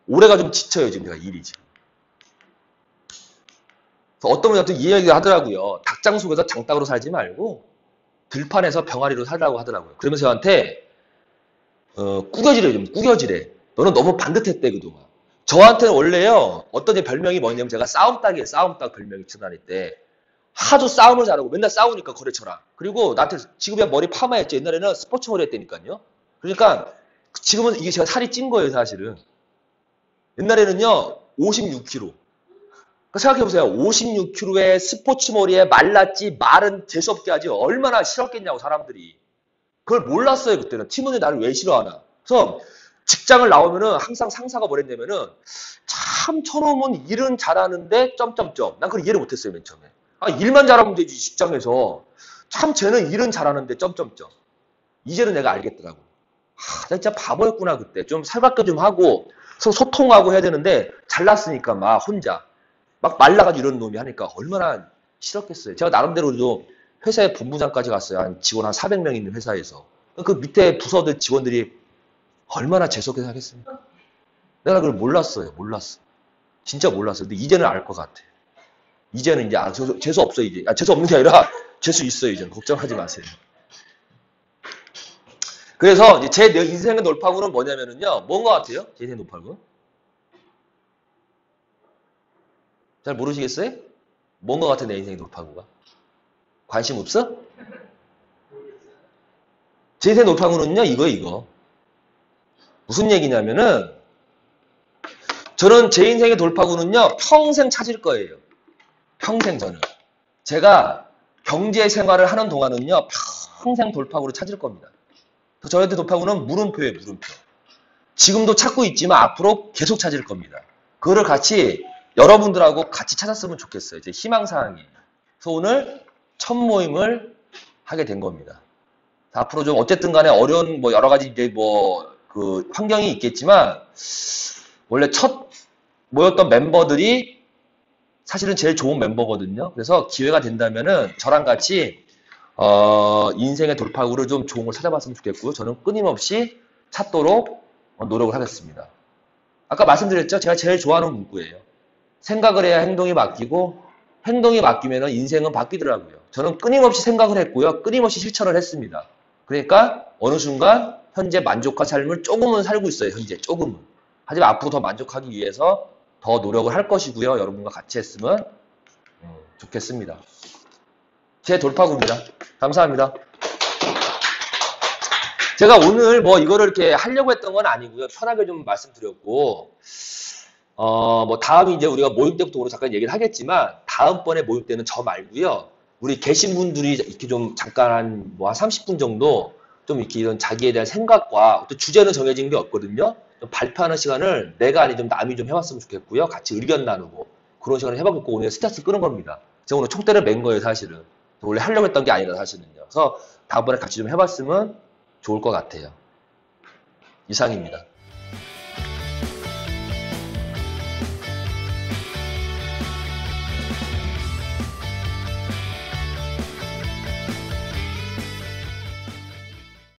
올해가 좀 지쳐요, 지금 제가 일이 지금. 어떤 분이 이 얘기 하더라고요. 닭장 속에서 장닭으로 살지 말고, 들판에서 병아리로 살라고 하더라고요. 그러면서 저한테, 꾸겨지래, 좀 꾸겨지래. 너는 너무 반듯했대, 그동안. 저한테는 원래요, 어떤 제 별명이 뭐냐면 제가 싸움닭이에요. 싸움닭 별명이 지나다닐 때. 하도 싸움을 잘하고 맨날 싸우니까 거래처랑. 그리고 나한테 지금이야 머리 파마했죠. 옛날에는 스포츠 머리 했다니까요. 그러니까 지금은 이게 제가 살이 찐 거예요, 사실은. 옛날에는요, 56kg. 그러니까 생각해보세요. 56kg의 스포츠 머리에 말랐지, 말은 재수없게 하지. 얼마나 싫었겠냐고, 사람들이. 그걸 몰랐어요, 그때는. 팀원들이 나를 왜 싫어하나. 그래서 직장을 나오면은 항상 상사가 뭐랬냐면은 참 저놈은 일은 잘하는데 점점점. 난 그걸 이해를 못했어요, 맨 처음에. 일만 잘하면 되지, 직장에서. 참 쟤는 일은 잘하는데 점점점. 이제는 내가 알겠더라고. 나 진짜 바보였구나, 그때. 좀 살갑게 좀 하고 소통하고 해야 되는데 잘났으니까 막 혼자 막 말라가지고 이런 놈이 하니까 얼마나 싫었겠어요. 제가 나름대로도 회사에 본부장까지 갔어요. 한 직원 한 400명 있는 회사에서. 그 밑에 부서들 직원들이 얼마나 재수없게 생각했습니까? 내가 그걸 몰랐어요. 몰랐어. 진짜 몰랐어요. 근데 이제는 알 것 같아. 이제는 이제 재수 없어 이제. 재수 없는 게 아니라 재수 있어요. 이제는 걱정하지 마세요. 그래서 이제 제 인생의 돌파구는 뭐냐면은요. 뭔 것 같아요? 제 인생의 돌파구? 잘 모르시겠어요? 뭔 것 같아 내 인생의 돌파구가? 관심 없어? 제 인생의 돌파구는요. 이거. 무슨 얘기냐면은 저는 제 인생의 돌파구는요. 평생 찾을 거예요. 평생 저는. 제가 경제 생활을 하는 동안은요. 평생 돌파구를 찾을 겁니다. 저한테 돌파구는 물음표예요. 물음표. 지금도 찾고 있지만 앞으로 계속 찾을 겁니다. 그거를 같이 여러분들하고 같이 찾았으면 좋겠어요. 제 희망사항이에요. 그래서 오늘 첫 모임을 하게 된 겁니다. 앞으로 좀 어쨌든 간에 어려운 뭐 여러 가지 이제 뭐 그 환경이 있겠지만 원래 첫 모였던 멤버들이 사실은 제일 좋은 멤버거든요. 그래서 기회가 된다면은 저랑 같이 인생의 돌파구를 좀 좋은 걸 찾아봤으면 좋겠고요. 저는 끊임없이 찾도록 노력을 하겠습니다. 아까 말씀드렸죠? 제가 제일 좋아하는 문구예요. 생각을 해야 행동이 바뀌고 행동이 바뀌면 인생은 바뀌더라고요. 저는 끊임없이 생각을 했고요. 끊임없이 실천을 했습니다. 그러니까 어느 순간 현재 만족한 삶을 조금은 살고 있어요. 현재 조금은. 하지만 앞으로 더 만족하기 위해서 더 노력을 할 것이고요. 여러분과 같이 했으면 좋겠습니다. 제 돌파구입니다. 감사합니다. 제가 오늘 뭐 이거를 이렇게 하려고 했던 건 아니고요. 편하게 좀 말씀드렸고 뭐 다음에 이제 우리가 모임 때부터 오늘 잠깐 얘기를 하겠지만 다음번에 모임 때는 저 말고요. 우리 계신 분들이 이렇게 좀 잠깐 한 30분 정도 좀 이렇게 이런 자기에 대한 생각과 또 주제는 정해진 게 없거든요. 좀 발표하는 시간을 내가 아니 좀 남이 좀 해봤으면 좋겠고요. 같이 의견 나누고 그런 시간을 해봤고 오늘 스트레스 끄는 겁니다. 제가 오늘 총대를 맨 거예요, 사실은. 원래 하려고 했던 게 아니라 사실은요. 그래서 다음번에 같이 좀 해봤으면 좋을 것 같아요. 이상입니다.